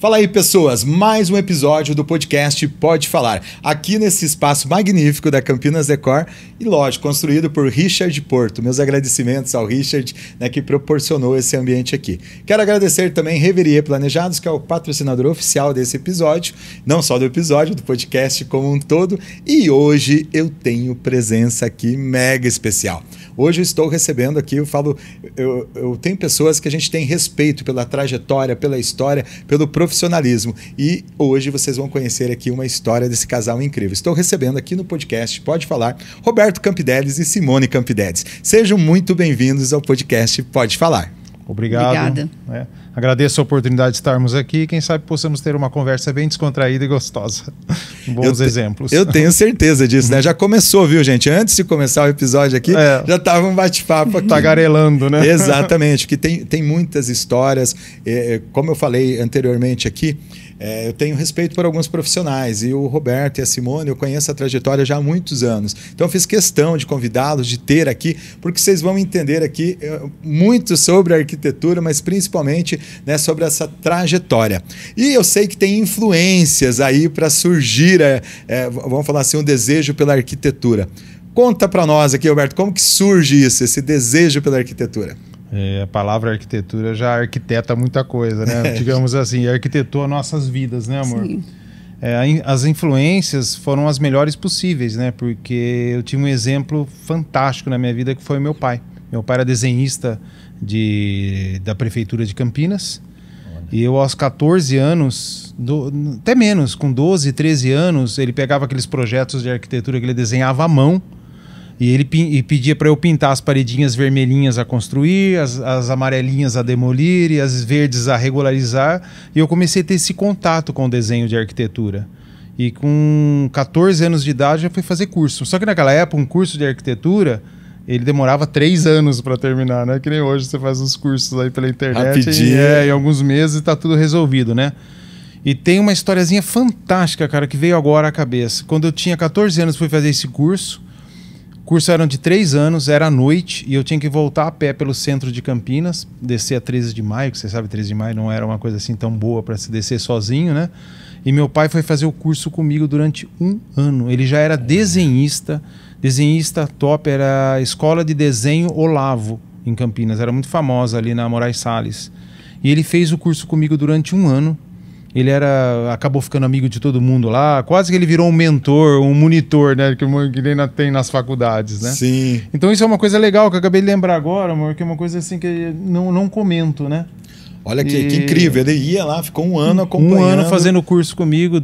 Fala aí, pessoas, mais um episódio do podcast Pode Falar, aqui nesse espaço magnífico da Campinas Decor e, lógico, construído por Richard Porto. Meus agradecimentos ao Richard, né, que proporcionou esse ambiente aqui. Quero agradecer também Reverie Planejados, que é o patrocinador oficial desse episódio, não só do episódio, do podcast como um todo, e hoje eu tenho presença aqui mega especial. Hoje eu estou recebendo aqui, eu tenho pessoas que a gente tem respeito pela trajetória, pela história, pelo profissionalismo. E hoje vocês vão conhecer aqui uma história desse casal incrível. Estou recebendo aqui no podcast Pode Falar Roberto Campidelis e Simone Campidelis. Sejam muito bem-vindos ao podcast Pode Falar. Obrigado. Obrigada. Agradeço a oportunidade de estarmos aqui. Quem sabe possamos ter uma conversa bem descontraída e gostosa. Bons exemplos. Eu tenho certeza disso, né? Já começou, viu, gente? Antes de começar o episódio aqui, já estava um bate-papo aqui. Tagarelando, né? Exatamente, que tem muitas histórias. Como eu falei anteriormente aqui, eu tenho respeito por alguns profissionais e o Roberto e a Simone, eu conheço a trajetória já há muitos anos. Então eu fiz questão de convidá-los, de ter aqui, porque vocês vão entender aqui muito sobre a arquitetura, mas principalmente, né, sobre essa trajetória. E eu sei que tem influências aí para surgir, vamos falar assim, um desejo pela arquitetura. Conta para nós aqui, Roberto, como que surge isso, esse desejo pela arquitetura? A palavra arquitetura já arquiteta muita coisa, né? Digamos assim, arquitetou nossas vidas, né, amor? Sim. As influências foram as melhores possíveis, né? Porque eu tive um exemplo fantástico na minha vida que foi meu pai. Meu pai era desenhista da prefeitura de Campinas. E eu, aos 14 anos, até menos, com 12, 13 anos, ele pegava aqueles projetos de arquitetura que ele desenhava à mão. E ele pedia para eu pintar as paredinhas vermelhinhas a construir, as amarelinhas a demolir e as verdes a regularizar. E eu comecei a ter esse contato com o desenho de arquitetura. E com 14 anos de idade eu fui fazer curso. Só que naquela época um curso de arquitetura, ele demorava 3 anos para terminar, né? Que nem hoje você faz os cursos aí pela internet. Rapidinho. Em alguns meses está tudo resolvido, né? E tem uma historiazinha fantástica, cara, que veio agora à cabeça. Quando eu tinha 14 anos fui fazer esse curso. O curso era de 3 anos, era à noite, e eu tinha que voltar a pé pelo centro de Campinas, descer a 13 de maio, que você sabe, 13 de maio não era uma coisa assim tão boa para se descer sozinho, né? E meu pai foi fazer o curso comigo durante 1 ano. Ele já era desenhista top, era a Escola de Desenho Olavo, em Campinas, era muito famosa ali na Moraes Salles. E ele fez o curso comigo durante 1 ano. Ele acabou ficando amigo de todo mundo lá, quase que ele virou um mentor, um monitor, né? Que nem tem nas faculdades, né? Sim. Então isso é uma coisa legal que eu acabei de lembrar agora, amor, que é uma coisa assim que não comento, né? Olha que incrível, ele ia lá, ficou 1 ano acompanhando. 1 ano fazendo curso comigo,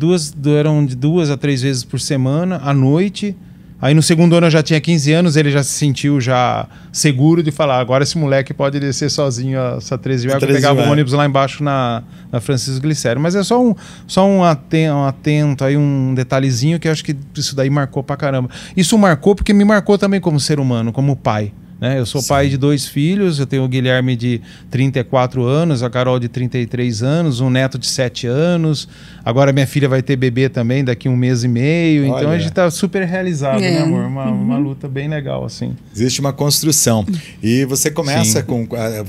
eram de 2 a 3 vezes por semana, à noite. Aí no segundo ano eu já tinha 15 anos, ele já se sentiu já seguro de falar, agora esse moleque pode descer sozinho essa 13 de maio, eu pegava um ônibus lá embaixo na Francisco Glicério. Mas é só um atento, aí um detalhezinho que eu acho que isso daí marcou pra caramba. Isso marcou porque me marcou também como ser humano, como pai. Né? Eu sou pai de 2 filhos, eu tenho o Guilherme de 34 anos, a Carol de 33 anos, um neto de 7 anos. Agora minha filha vai ter bebê também daqui 1 mês e meio. Olha. Então a gente tá super realizado, né, amor? Uma luta bem legal, assim. Existe uma construção. E você começa com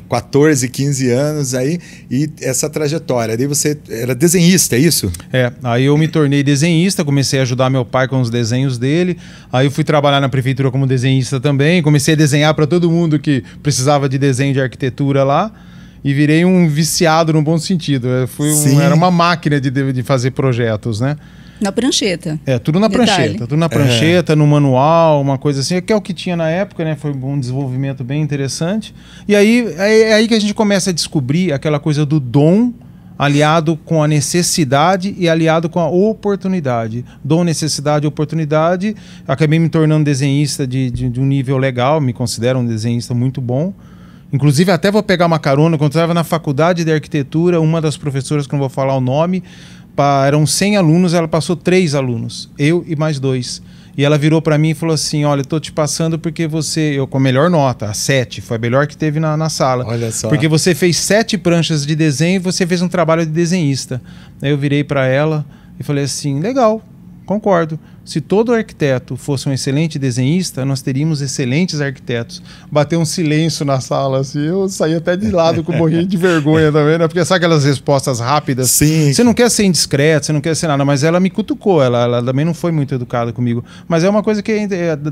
14, 15 anos aí, e essa trajetória. Daí você era desenhista, é isso? Aí eu me tornei desenhista, comecei a ajudar meu pai com os desenhos dele. Aí eu fui trabalhar na prefeitura como desenhista também, comecei a desenhar para todo mundo que precisava de desenho de arquitetura lá e virei um viciado no bom sentido. Era uma máquina de fazer projetos, né? Na prancheta. Tudo na prancheta. Tudo na prancheta, no manual, uma coisa assim, que é o que tinha na época, né? Foi um desenvolvimento bem interessante. E aí é aí que a gente começa a descobrir aquela coisa do dom aliado com a necessidade e aliado com a oportunidade. Dom, necessidade e oportunidade. Acabei me tornando desenhista de um nível legal, me considero um desenhista muito bom. Inclusive, até vou pegar uma carona, quando eu estava na faculdade de arquitetura, uma das professoras, que não vou falar o nome, eram 100 alunos, ela passou 3 alunos, eu e mais 2. E ela virou para mim e falou assim, olha, eu tô te passando porque eu com a melhor nota, a 7, foi a melhor que teve na sala. Olha só. Porque você fez 7 pranchas de desenho e você fez um trabalho de desenhista. Aí eu virei para ela e falei assim, legal, concordo. Se todo arquiteto fosse um excelente desenhista, nós teríamos excelentes arquitetos. Bateu um silêncio na sala, assim, eu saí até de lado com um morrinho de vergonha também, né? Porque sabe aquelas respostas rápidas? Sim. Você não quer ser indiscreto, você não quer ser nada, mas ela me cutucou, ela também não foi muito educada comigo. Mas é uma coisa que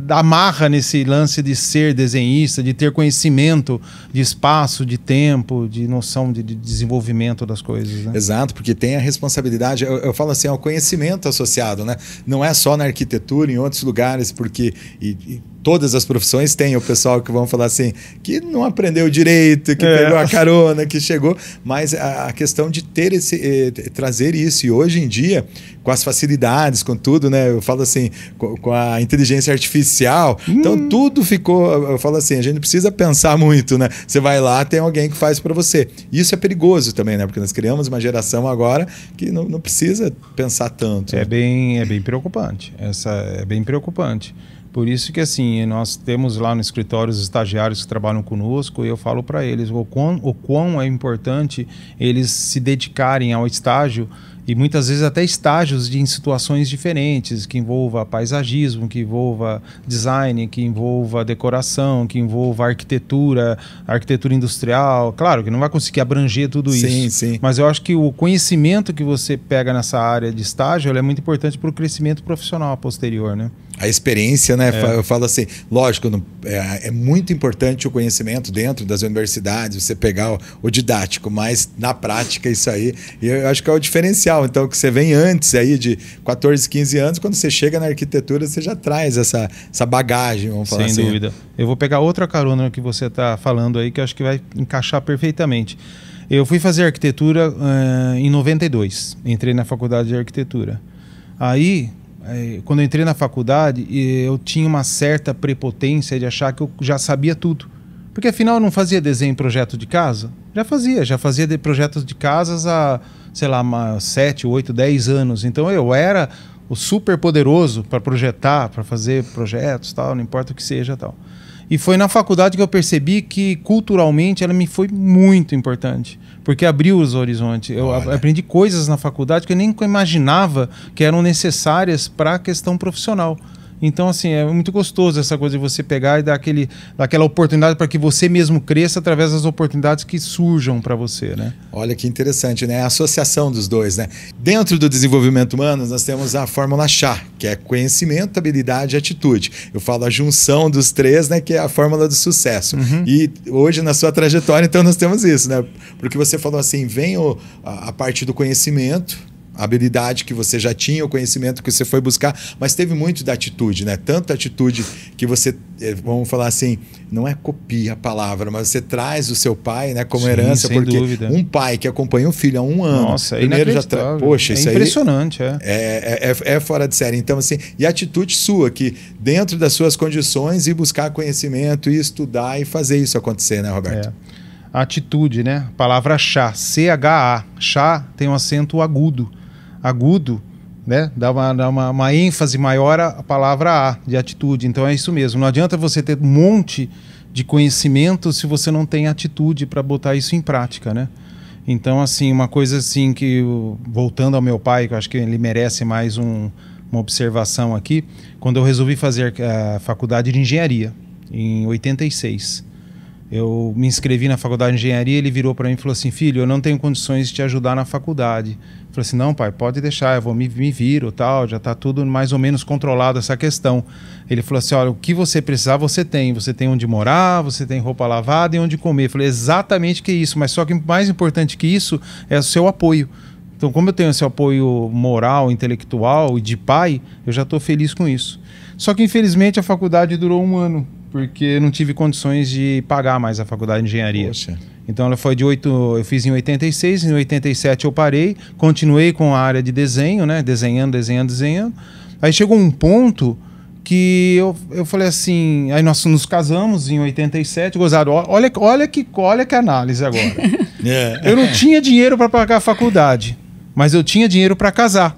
amarra nesse lance de ser desenhista, de ter conhecimento de espaço, de tempo, de noção de desenvolvimento das coisas, né? Exato, porque tem a responsabilidade, eu falo assim, é o conhecimento associado, né? Não é só na arquitetura, em outros lugares, porque todas as profissões têm o pessoal que vão falar assim, que não aprendeu direito, que pegou a carona, que chegou, mas a questão de ter trazer isso, e hoje em dia, com as facilidades, com tudo, né? Eu falo assim, com a inteligência artificial, então tudo ficou, eu falo assim, a gente não precisa pensar muito, né? Você vai lá, tem alguém que faz para você. Isso é perigoso também, né? Porque nós criamos uma geração agora que não precisa pensar tanto. É bem preocupante. É bem preocupante. Por isso que assim, nós temos lá no escritório os estagiários que trabalham conosco e eu falo para eles o quão é importante eles se dedicarem ao estágio e muitas vezes até estágios em situações diferentes, que envolva paisagismo, que envolva design, que envolva decoração, que envolva arquitetura industrial. Claro que não vai conseguir abranger tudo isso, sim. Mas eu acho que o conhecimento que você pega nessa área de estágio é muito importante para o crescimento profissional posterior, né? A experiência, né? Eu falo assim, lógico, é muito importante o conhecimento dentro das universidades, você pegar o didático, mas na prática isso aí, eu acho que é o diferencial. Então, que você vem antes aí de 14, 15 anos, quando você chega na arquitetura, você já traz essa bagagem, vamos falar assim. Sem dúvida. Eu vou pegar outra carona que você está falando aí, que eu acho que vai encaixar perfeitamente. Eu fui fazer arquitetura em 92, entrei na faculdade de arquitetura. Aí, quando eu entrei na faculdade, eu tinha uma certa prepotência de achar que eu já sabia tudo. Porque afinal eu não fazia desenho em projeto de casa? Já fazia projetos de casas há, sei lá, 7, 8, 10 anos. Então eu era o super poderoso para projetar, para fazer projetos, tal, não importa o que seja, tal. E foi na faculdade que eu percebi que culturalmente ela me foi muito importante, porque abriu os horizontes. Eu aprendi coisas na faculdade que eu nem imaginava que eram necessárias para a questão profissional. Então, assim, é muito gostoso essa coisa de você pegar e dar aquela oportunidade para que você mesmo cresça através das oportunidades que surjam para você, né? Olha que interessante, né? A associação dos dois, né? Dentro do desenvolvimento humano, nós temos a fórmula chá, que é conhecimento, habilidade e atitude. Eu falo a junção dos três, né? Que é a fórmula do sucesso. E hoje, na sua trajetória, então, nós temos isso, né? Porque você falou assim, vem a parte do conhecimento, a habilidade que você já tinha, o conhecimento que você foi buscar, mas teve muito da atitude, né? Tanto a atitude que você, vamos falar assim, não é copia a palavra, mas você traz do seu pai, né, como herança, sem porque dúvida. Um pai que acompanha um filho há 1 ano, nossa, primeiro já poxa, isso impressionante, é fora de série. Então, assim, e a atitude sua, que dentro das suas condições, ir buscar conhecimento, e estudar e fazer isso acontecer, né, Roberto? A atitude, né? A palavra chá, C-H-A. Chá tem um acento agudo. Agudo, né? Dá uma ênfase maior à palavra A, de atitude. Então é isso mesmo. Não adianta você ter um monte de conhecimento se você não tem atitude para botar isso em prática, né? Então, assim, uma coisa assim que, voltando ao meu pai, que eu acho que ele merece mais uma observação aqui, quando eu resolvi fazer a faculdade de engenharia, em 86. Eu me inscrevi na faculdade de engenharia, ele virou para mim e falou assim, filho, eu não tenho condições de te ajudar na faculdade. Eu falei assim, não pai, pode deixar, eu vou me viro, tal, já está tudo mais ou menos controlado essa questão. Ele falou assim, olha, o que você precisar você tem onde morar, você tem roupa lavada e onde comer. Eu falei, exatamente que isso, mas só que mais importante que isso é o seu apoio. Então, como eu tenho esse apoio moral, intelectual e de pai, eu já estou feliz com isso. Só que infelizmente a faculdade durou 1 ano, porque não tive condições de pagar mais a faculdade de engenharia. Poxa. Então ela foi eu fiz em 86, em 87 eu parei, continuei com a área de desenho, né? Desenhando. Aí chegou um ponto que eu falei assim, aí nós nos casamos em 87, gozado, olha que análise agora. Eu não tinha dinheiro para pagar a faculdade, mas eu tinha dinheiro para casar.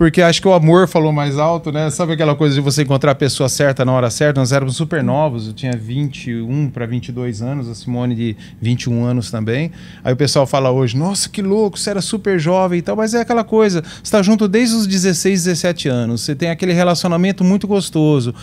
porque acho que o amor falou mais alto, né? Sabe aquela coisa de você encontrar a pessoa certa na hora certa? Nós éramos super novos, eu tinha 21 para 22 anos, a Simone de 21 anos também. Aí o pessoal fala hoje, nossa, que louco, você era super jovem e tal, mas é aquela coisa, você está junto desde os 16, 17 anos, você tem aquele relacionamento muito gostoso,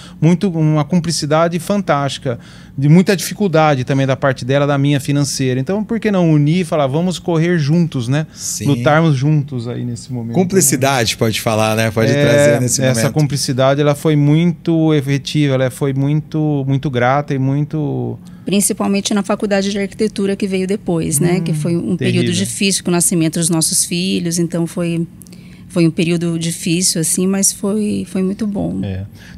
uma cumplicidade fantástica, de muita dificuldade também da parte dela, da minha financeira. Então, por que não unir e falar, vamos correr juntos, né? Sim. Lutarmos juntos aí nesse momento. Cumplicidade, né? Pode falar, né? Pode trazer nesse momento. Essa cumplicidade, ela foi muito efetiva, ela foi muito grata e muito... Principalmente na faculdade de arquitetura que veio depois, né? Que foi um período difícil com o nascimento dos nossos filhos, então foi um período difícil, assim, mas foi muito bom.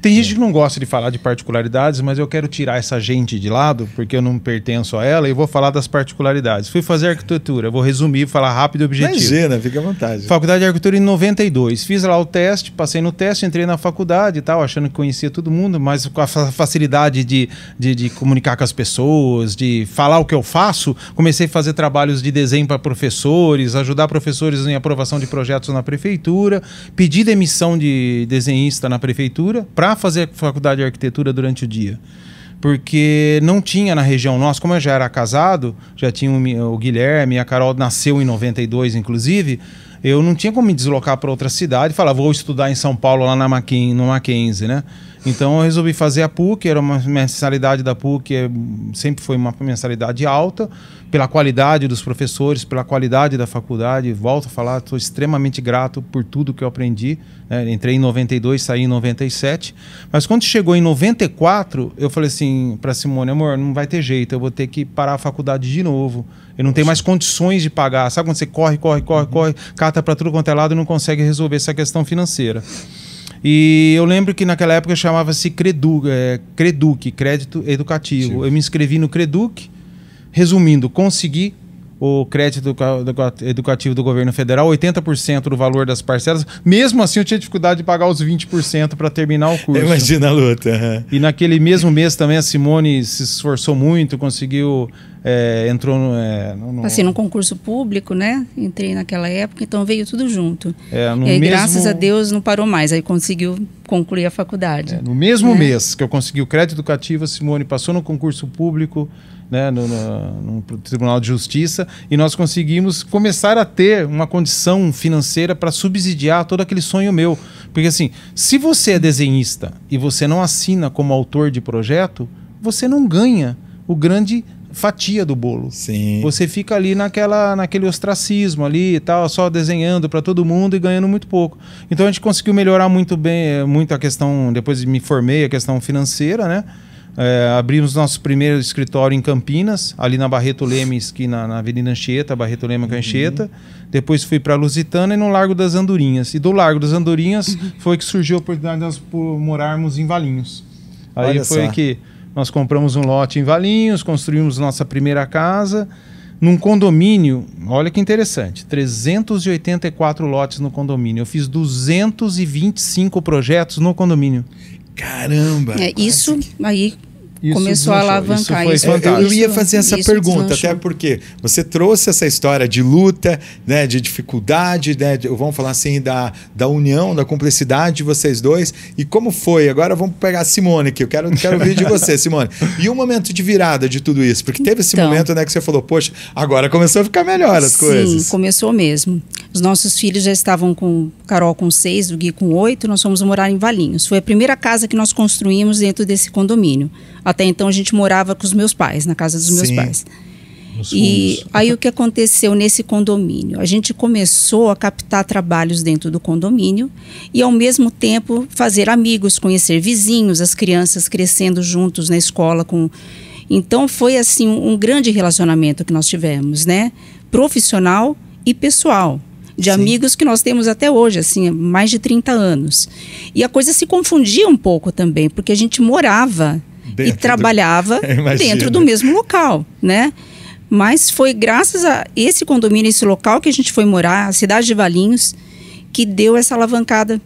Tem gente que não gosta de falar de particularidades, mas eu quero tirar essa gente de lado, porque eu não pertenço a ela, e vou falar das particularidades. Fui fazer arquitetura, vou resumir, falar rápido e objetivo. Imagina, fica à vontade. Faculdade de arquitetura em 92. Fiz lá o teste, passei no teste, entrei na faculdade e tal, achando que conhecia todo mundo, mas com a facilidade de comunicar com as pessoas, de falar o que eu faço, comecei a fazer trabalhos de desenho para professores, ajudar professores em aprovação de projetos na prefeitura, pedi demissão de desenhista na prefeitura para fazer faculdade de arquitetura durante o dia. Porque não tinha na região nossa, como eu já era casado, já tinha o Guilherme, a Carol nasceu em 92, inclusive, eu não tinha como me deslocar para outra cidade e falar, vou estudar em São Paulo, lá no Mackenzie, né? Então eu resolvi fazer a PUC, era uma mensalidade da PUC, sempre foi uma mensalidade alta, pela qualidade dos professores, pela qualidade da faculdade. Volto a falar, estou extremamente grato por tudo que eu aprendi, né? Entrei em 92, saí em 97, mas quando chegou em 94, eu falei assim para Simone, amor, não vai ter jeito, eu vou ter que parar a faculdade de novo. Eu não tenho mais condições de pagar. Sabe quando você corre, cata para tudo quanto é lado e não consegue resolver essa questão financeira? E eu lembro que naquela época chamava-se Creduc, Crédito Educativo. Eu me inscrevi no Creduc, resumindo, consegui o crédito educativo do governo federal, 80% do valor das parcelas. Mesmo assim, eu tinha dificuldade de pagar os 20% para terminar o curso. Imagina a luta. E naquele mesmo mês também a Simone se esforçou muito, conseguiu... entrou Passei num concurso público, né? Entrei naquela época, então veio tudo junto. E aí, mesmo... graças a Deus, não parou mais. Aí conseguiu concluir a faculdade. No mesmo mês que eu consegui o crédito educativo, a Simone passou no concurso público, né, no Tribunal de Justiça, e nós conseguimos começar a ter uma condição financeira para subsidiar todo aquele sonho meu. Porque assim, se você é desenhista e você não assina como autor de projeto, você não ganha o grande fatia do bolo. Sim. Você fica ali naquele ostracismo ali e tal, só desenhando para todo mundo e ganhando muito pouco. Então a gente conseguiu melhorar muito a questão, depois me formei, a questão financeira, né? Abrimos nosso primeiro escritório em Campinas, ali na Barreto Leme, esquina na Avenida Anchieta, Barreto Leme com Anchieta. Depois fui para Lusitana e no Largo das Andorinhas. E do Largo das Andorinhas foi que surgiu a oportunidade de nós morarmos em Valinhos. Aí Olha foi só. que nós compramos um lote em Valinhos, construímos nossa primeira casa num condomínio. Olha que interessante, 384 lotes no condomínio. Eu fiz 225 projetos no condomínio. Caramba! Isso aí Isso começou a alavancar. Isso foi fantástico. Eu ia fazer essa pergunta, deslanchou. até porque você trouxe essa história de luta, né, de dificuldade, né, vamos falar assim, da união, da cumplicidade de vocês dois. E como foi? Agora vamos pegar a Simone aqui. Eu quero ouvir de você, Simone. E um momento de virada de tudo isso? Porque teve esse momento, né, que você falou, poxa, agora começou a ficar melhor as coisas. Sim, começou mesmo. Os nossos filhos já estavam com Carol com 6, o Gui com 8, nós fomos morar em Valinhos. Foi a primeira casa que nós construímos dentro desse condomínio. Até então a gente morava com os meus pais, na casa dos meus pais. E aí o que aconteceu nesse condomínio? A gente começou a captar trabalhos dentro do condomínio e ao mesmo tempo fazer amigos, conhecer vizinhos, as crianças crescendo juntos na escola. Então foi assim um grande relacionamento que nós tivemos, né? Profissional e pessoal. De amigos que nós temos até hoje, assim, mais de 30 anos. E a coisa se confundia um pouco também, porque a gente morava e trabalhava dentro do mesmo local, né? Mas foi graças a esse condomínio, esse local que a gente foi morar, a cidade de Valinhos, que deu essa alavancada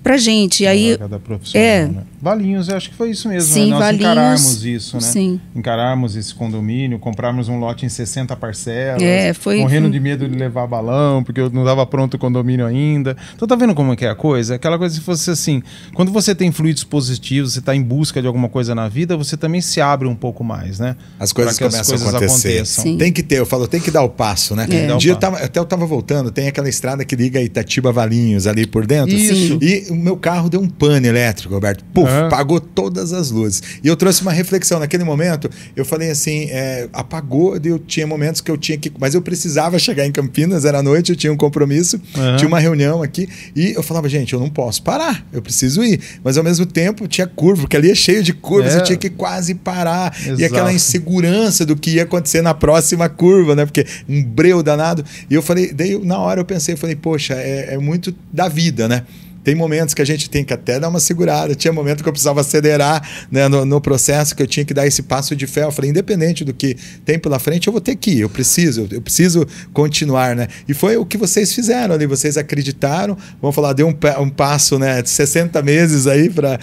pra gente. E aí, profissional, né? Valinhos, eu acho que foi isso mesmo. Sim, né? Nós Valinhos, encararmos isso, né? Sim. Encararmos esse condomínio, comprarmos um lote em 60 parcelas, foi morrendo de medo de levar balão, porque eu não dava pronto o condomínio ainda. Então tá vendo como é que é a coisa? Aquela coisa, se fosse assim, quando você tem fluidos positivos, você está em busca de alguma coisa na vida, você também se abre um pouco mais, né? As coisas começam a acontecer. Tem que ter, eu falo, tem que dar o passo, né? Um dia eu tava voltando, tem aquela estrada que liga Itatiba Valinhos ali por dentro. Isso. E o meu carro deu um pane elétrico, Roberto. Puf, apagou todas as luzes. E eu trouxe uma reflexão. Naquele momento, eu falei assim, apagou, eu tinha momentos que eu tinha que... Mas eu precisava chegar em Campinas, era noite, eu tinha um compromisso, tinha uma reunião aqui, e eu falava, gente, eu não posso parar, eu preciso ir. Mas ao mesmo tempo, tinha curva, porque ali é cheio de curvas, eu tinha que quase parar. Exato. E aquela insegurança do que ia acontecer na próxima curva, né? Porque um breu danado. E eu falei, daí na hora eu pensei, poxa, é muito da vida, né? Tem momentos que a gente tem que até dar uma segurada. Tinha momento que eu precisava acelerar, né, no processo, que eu tinha que dar esse passo de fé. Eu falei, independente do que tem pela frente, eu vou ter que ir. Eu preciso continuar, né? E foi o que vocês fizeram ali. Vocês acreditaram, vamos falar, deu um passo, né, de 60 meses aí para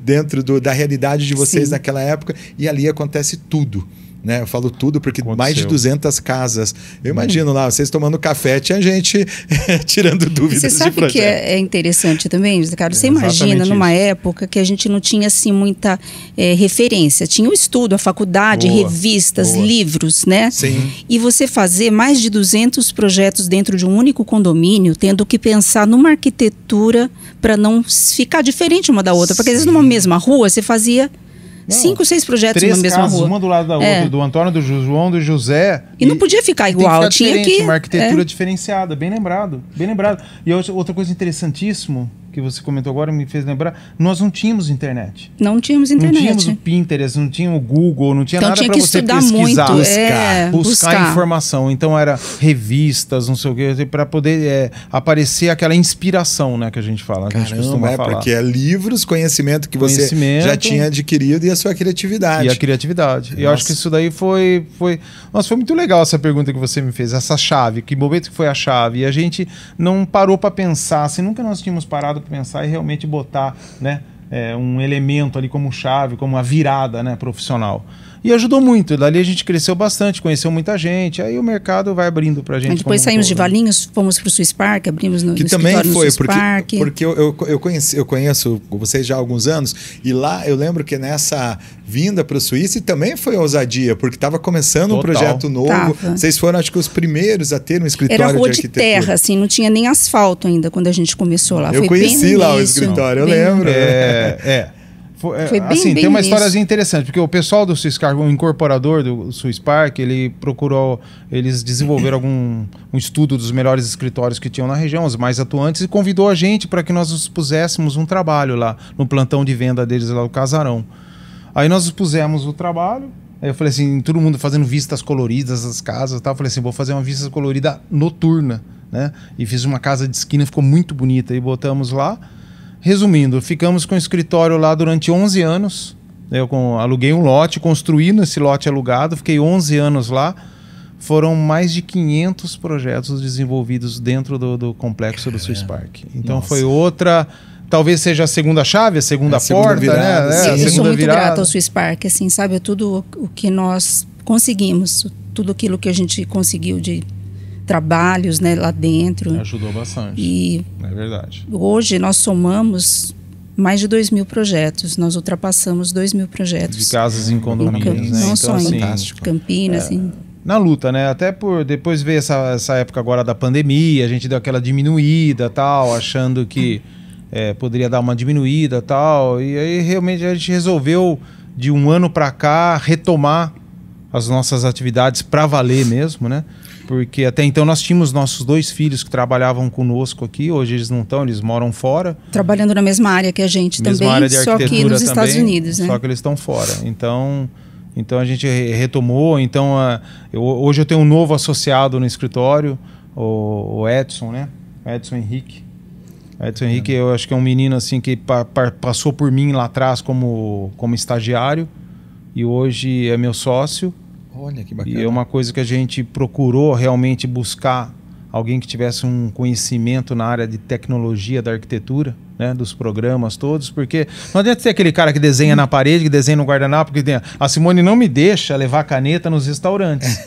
dentro da realidade de vocês naquela época. E ali acontece tudo. Né? Eu falo tudo porque mais de 200 casas. Eu imagino lá, vocês tomando café, tinha gente tirando dúvidas. Você sabe que é interessante também, Ricardo? Você imagina numa época que a gente não tinha assim muita referência. Tinha o estudo, a faculdade, revistas, livros, né? Sim. E você fazer mais de 200 projetos dentro de um único condomínio, tendo que pensar numa arquitetura para não ficar diferente uma da outra. Porque às vezes numa mesma rua você fazia 5, 6 projetos na mesma rua. Uma do lado da outra, do Antônio, do João, do José. E não podia ficar igual, tinha que... Uma arquitetura diferenciada, bem lembrado, bem lembrado. E outra coisa interessantíssima que você comentou agora me fez lembrar, nós não tínhamos internet. Não tínhamos internet. Não tínhamos o Pinterest, não tinha o Google, não tinha nada para você pesquisar. Muito, buscar informação. Então era revistas, não sei o que, para poder aparecer aquela inspiração, né, que a gente fala. Caramba, que a gente costuma falar. Porque é livros, conhecimento que você já tinha adquirido e a sua criatividade. E a criatividade. E eu acho que isso daí foi... Nossa, foi muito legal essa pergunta que você me fez, essa chave, que momento que foi a chave. E a gente não parou para pensar, assim, nunca nós tínhamos parado para pensar e realmente botar, né, um elemento ali como chave, como a virada, né, profissional. E ajudou muito. Dali a gente cresceu bastante, conheceu muita gente. Aí o mercado vai abrindo pra gente. Mas depois saímos de Valinhos, fomos pro Swiss Park, abrimos no também foi, Park. Porque eu conheço vocês já há alguns anos. E lá eu lembro que nessa vinda para o Suíça também foi ousadia, porque estava começando um projeto novo. Vocês foram, acho que, os primeiros a ter um escritório de arquitetura. Era rua de terra, assim, não tinha nem asfalto ainda quando a gente começou lá. Eu conheci lá o escritório, eu lembro. Foi bem, assim, bem tem uma historiazinha interessante, porque o pessoal do Swiss Park, o incorporador do Swiss Park, eles desenvolveram um estudo dos melhores escritórios que tinham na região, os mais atuantes, e convidou a gente para que nós expuséssemos um trabalho lá, no plantão de venda deles lá, o Casarão. Aí nós expusemos o trabalho, aí eu falei assim, todo mundo fazendo vistas coloridas das casas e tal, eu falei assim, vou fazer uma vista colorida noturna, né? E fiz uma casa de esquina, ficou muito bonita, e botamos lá. Resumindo, ficamos com o escritório lá durante 11 anos. Eu aluguei um lote, construí nesse lote alugado, fiquei 11 anos lá. Foram mais de 500 projetos desenvolvidos dentro do complexo do Swiss Park. Então foi outra... Talvez seja a segunda chave, a segunda porta, virada, né? Eu sou muito grata ao Swiss Park, assim, sabe? Tudo o que nós conseguimos, tudo aquilo que a gente conseguiu de trabalhos, né, lá dentro. Ajudou bastante. E é verdade. Hoje nós somamos mais de 2.000 projetos. Nós ultrapassamos 2.000 projetos. De casas em condomínios, né? Não então, só assim, em Campinas, assim. Na luta, né? Até por depois ver essa época agora da pandemia, a gente deu aquela diminuída, tal, achando que poderia dar uma diminuída, tal. E aí realmente a gente resolveu de um ano para cá retomar as nossas atividades para valer mesmo, né? Porque até então nós tínhamos nossos 2 filhos que trabalhavam conosco aqui, hoje eles não estão, eles moram fora. Trabalhando na mesma área que a gente também, área de só que nos Estados Unidos, né? Só que eles estão fora. Então a gente retomou. Então hoje eu tenho um novo associado no escritório, o Edson, né? Edson Henrique. Edson Henrique, eu acho que é um menino assim que passou por mim lá atrás como estagiário e hoje é meu sócio. Olha que bacana. E é uma coisa que a gente procurou realmente buscar alguém que tivesse um conhecimento na área de tecnologia da arquitetura, né, dos programas todos, porque não adianta ter aquele cara que desenha na parede, que desenha no guardanapo, porque tem... A Simone não me deixa levar caneta nos restaurantes.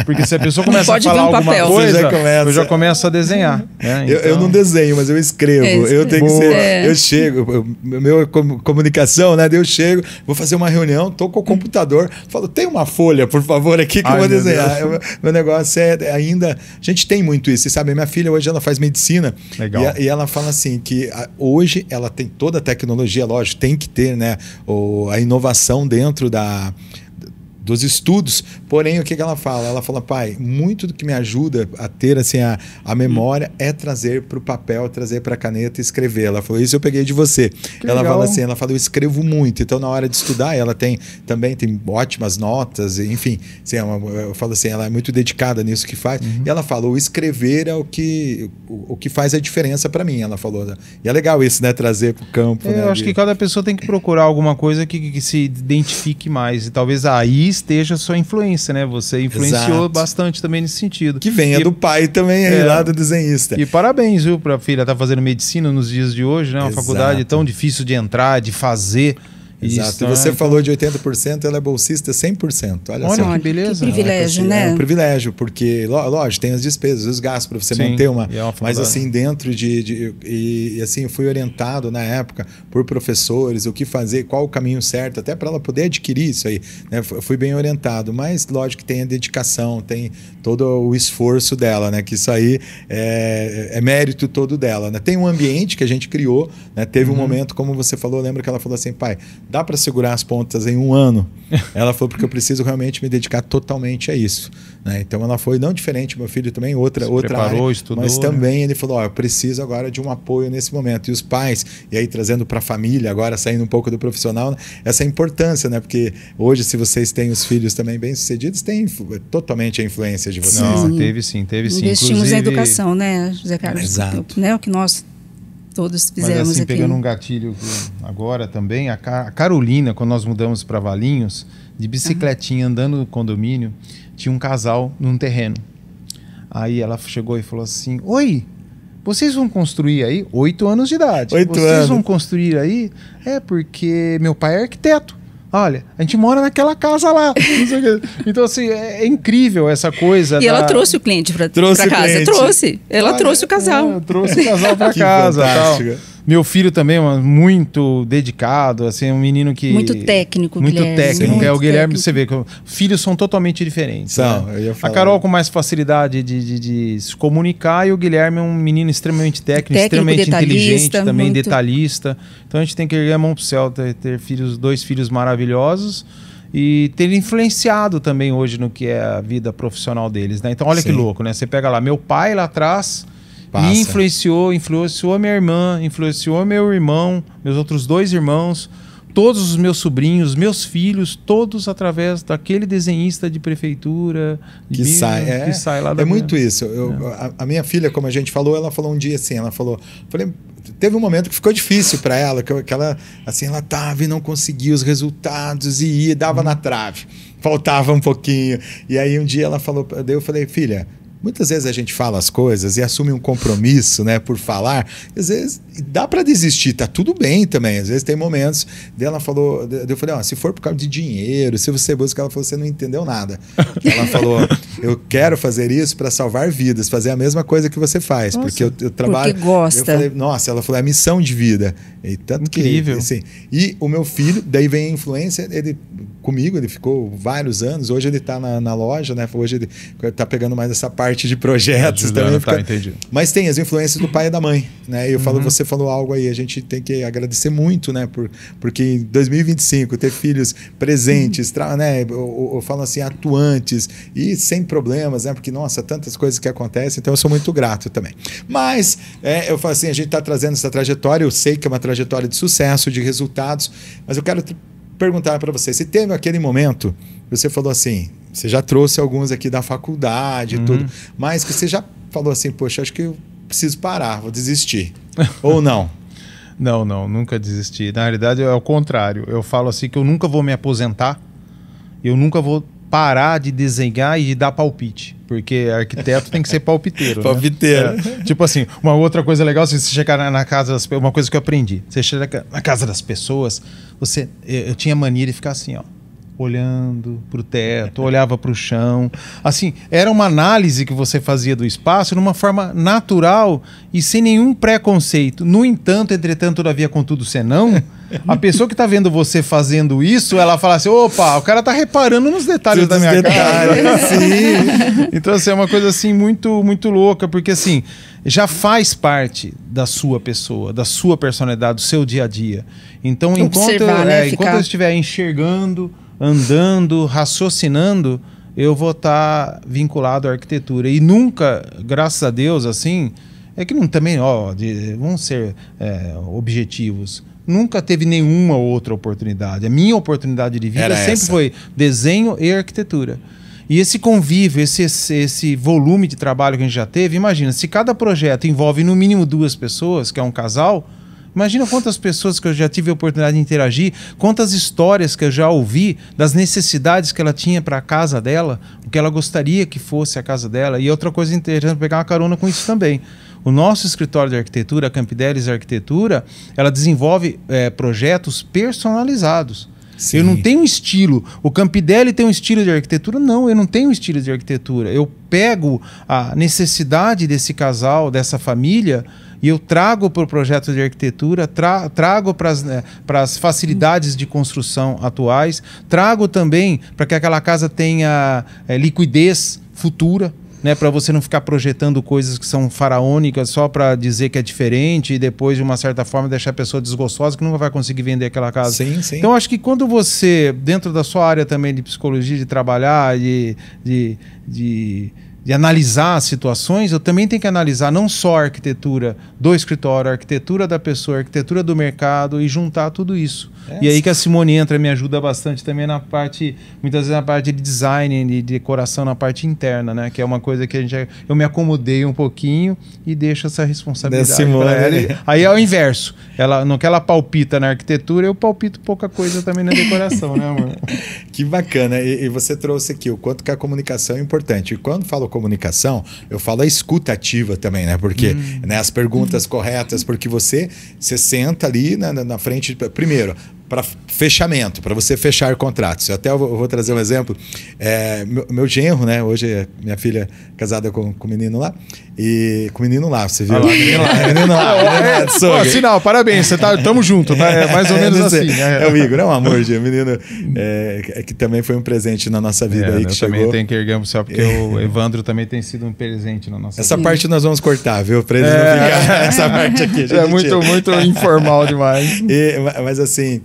Porque se a pessoa começa a falar alguma coisa, eu já começo a desenhar. Né? Então... eu não desenho, mas eu escrevo. Eu tenho que ser... Eu chego, meu comunicação, né? Eu chego, vou fazer uma reunião, tô com o computador, falo, tem uma folha, por favor, aqui que eu vou desenhar. Meu negócio é ainda... A gente tem muito isso. Você sabe, minha filha hoje ela faz medicina. Legal. E ela fala assim, que hoje ela tem toda a tecnologia, lógico, tem que ter, né, a inovação dentro dos estudos, porém o que ela fala? Ela fala, pai, muito do que me ajuda a ter assim, a memória é trazer para o papel, trazer para a caneta e escrever. Ela falou, isso eu peguei de você. Que ela legal. fala assim, ela fala, eu escrevo muito, então na hora de estudar ela também tem ótimas notas, enfim, assim, eu falo assim, ela é muito dedicada nisso que faz, e ela fala, o escrever é o que faz a diferença para mim, ela falou, né? E é legal isso, né, trazer para o campo. Eu acho que cada pessoa tem que procurar alguma coisa que se identifique mais, e talvez aí esteja a sua influência, né? Você influenciou bastante também nesse sentido. Que venha do pai também, aí lá do desenhista. E parabéns, viu, para a filha estar fazendo medicina nos dias de hoje, né? Uma faculdade tão difícil de entrar, de fazer. Exato. Isso, e você falou de 80%, ela é bolsista 100%. Olha só. Que beleza. Que privilégio, né? É um privilégio, porque, lógico, tem as despesas, os gastos para você manter uma... Mas assim, dentro e assim, eu fui orientado na época por professores, o que fazer, qual o caminho certo, até para ela poder adquirir isso aí. Né? Eu fui bem orientado, mas lógico que tem a dedicação, tem todo o esforço dela, né? Que isso aí é mérito todo dela. Né? Tem um ambiente que a gente criou, né? Teve um momento, como você falou, lembra que ela falou assim, pai, dá para segurar as pontas em 1 ano? Ela falou, porque eu preciso realmente me dedicar totalmente a isso. Né? Então ela foi, não diferente, meu filho também, outra preparou, área, estudou, mas também ele falou, eu preciso agora de um apoio nesse momento. E os pais, e aí trazendo para a família, agora saindo um pouco do profissional, essa importância, né? Porque hoje, se vocês têm os filhos também bem-sucedidos, tem totalmente a influência de vocês. Não, teve sim. Investimos na educação, né, José Carlos? Exato. Né, o que nós todos fizemos. Mas assim, aqui. pegando um gatilho agora também, a Carolina, quando nós mudamos para Valinhos, de bicicletinha andando no condomínio, tinha um casal num terreno. Aí ela chegou e falou assim, oi, vocês vão construir aí? 8 anos de idade. 8 vocês anos. Vão construir aí? É porque meu pai é arquiteto. Olha, a gente mora naquela casa lá. Então, assim, é incrível essa coisa. E ela trouxe o cliente para casa. Trouxe. Ela trouxe o casal. Trouxe o casal para casa. Tal. Meu filho também, muito dedicado, assim, um menino que... Muito técnico, muito Guilherme. Técnico. Muito o Guilherme, técnico. Você vê que filhos são totalmente diferentes. São, né? eu ia falar. A Carol com mais facilidade de se comunicar e o Guilherme é um menino extremamente técnico extremamente inteligente, também muito detalhista. Então a gente tem que erguer a mão pro céu, ter filhos, 2 filhos maravilhosos e ter influenciado também hoje no que é a vida profissional deles. Né? Então olha que louco, né? Você pega lá, meu pai lá atrás... Me influenciou a minha irmã, influenciou meu irmão, meus outros 2 irmãos, todos os meus sobrinhos, meus filhos, todos através daquele desenhista de prefeitura que sai lá da muito isso. A minha filha, como a gente falou, ela falou um dia assim, teve um momento que ficou difícil para ela, que ela assim, ela tava e não conseguia os resultados e dava na trave, faltava um pouquinho. E aí um dia ela falou, daí eu falei, filha, muitas vezes a gente fala as coisas e assume um compromisso, né, por falar. Às vezes dá para desistir, tá tudo bem também. Às vezes tem momentos. Ela falou, eu falei, se for por causa de dinheiro, se você busca, ela falou, você não entendeu nada. Ela falou, eu quero fazer isso para salvar vidas, fazer a mesma coisa que você faz, porque eu trabalho. Porque gosta. Eu falei, nossa, ela falou, é missão de vida. E tanto incrível. Que, assim, e o meu filho, daí vem a influência, ele comigo, ele ficou vários anos. Hoje ele está na loja, né? Hoje ele está pegando mais essa parte de projetos também. Entendi. Mas tem as influências do pai e da mãe, né? E eu falo, você falou algo aí, a gente tem que agradecer muito, né? Porque em 2025 ter filhos presentes, né? Eu falo assim, atuantes e sem problemas, né? Porque, nossa, tantas coisas que acontecem, então eu sou muito grato também. Mas eu falo assim, a gente está trazendo essa trajetória, eu sei que é uma trajetória de sucesso, de resultados, mas eu quero perguntar para você, se teve aquele momento, você falou assim, você já trouxe alguns aqui da faculdade e tudo, mas que você já falou assim, poxa, acho que eu preciso parar, vou desistir. Ou não? Não, nunca desisti. Na realidade é o contrário. Eu falo assim que eu nunca vou me aposentar, eu nunca vou parar de desenhar e de dar palpite. Porque arquiteto tem que ser palpiteiro. Palpiteiro. Né? Tipo assim, uma outra coisa legal, se você chegar na casa das pessoas, uma coisa que eu aprendi, você chega na casa das pessoas, eu tinha mania de ficar assim, ó, olhando pro teto, olhava pro chão. Assim, era uma análise que você fazia do espaço de uma forma natural e sem nenhum preconceito. No entanto, entretanto, todavia, contudo, senão, a pessoa que tá vendo você fazendo isso, ela fala assim, opa, o cara tá reparando nos detalhes da minha casa. Sim. Então, assim, é uma coisa assim muito, muito louca, porque assim, já faz parte da sua pessoa, da sua personalidade, do seu dia a dia. Então, enquanto eu estiver enxergando, andando, raciocinando, eu vou estar vinculado à arquitetura. E nunca, graças a Deus, assim, é que não também, vamos ser objetivos, nunca teve nenhuma outra oportunidade. A minha oportunidade de vida sempre foi desenho e arquitetura. E esse convívio, esse volume de trabalho que a gente já teve, imagina, se cada projeto envolve no mínimo 2 pessoas, que é um casal, imagina quantas pessoas que eu já tive a oportunidade de interagir, quantas histórias que eu já ouvi das necessidades que ela tinha para a casa dela, o que ela gostaria que fosse a casa dela. E outra coisa interessante, pegar uma carona com isso também. O nosso escritório de arquitetura, a Campidelis Arquitetura, ela desenvolve projetos personalizados. Sim. Eu não tenho um estilo. O Campidelis tem um estilo de arquitetura? Não, eu não tenho um estilo de arquitetura. Eu pego a necessidade desse casal, dessa família, e eu trago para o projeto de arquitetura, trago para as facilidades de construção atuais, trago também para que aquela casa tenha liquidez futura, né, para você não ficar projetando coisas que são faraônicas só para dizer que é diferente e depois, de uma certa forma, deixar a pessoa desgostosa que nunca vai conseguir vender aquela casa. Sim, sim. Então, acho que quando você, dentro da sua área também de psicologia, de trabalhar, de analisar as situações, eu também tenho que analisar não só a arquitetura do escritório, a arquitetura da pessoa, a arquitetura do mercado e juntar tudo isso. E aí que a Simone entra, me ajuda bastante também na parte, muitas vezes na parte de design, de decoração, na parte interna, né? Que é uma coisa que eu me acomodei um pouquinho e deixo essa responsabilidade para ela. Aí é o inverso. No que ela palpita na arquitetura, eu palpito pouca coisa também na decoração, né, amor? Que bacana. E você trouxe aqui o quanto que a comunicação é importante. E quando falo comunicação, eu falo a escuta ativa também, né? Porque né, as perguntas corretas, porque você senta ali na frente, primeiro, para fechamento, para você fechar contratos. Eu vou trazer um exemplo. Meu genro, né? Hoje minha filha casada com o menino lá. E com o menino lá, você viu? Menino lá. Sinal, parabéns. Tamo junto, tá? É mais ou menos assim. É o Igor, é um amor, o menino que também foi um presente na nossa vida. Aí que chegou. Também tem que erguer um céu, porque o Evandro também tem sido um presente na nossa vida. Essa parte nós vamos cortar, viu? Pra eles não ficar essa parte aqui. É muito informal demais. Mas assim,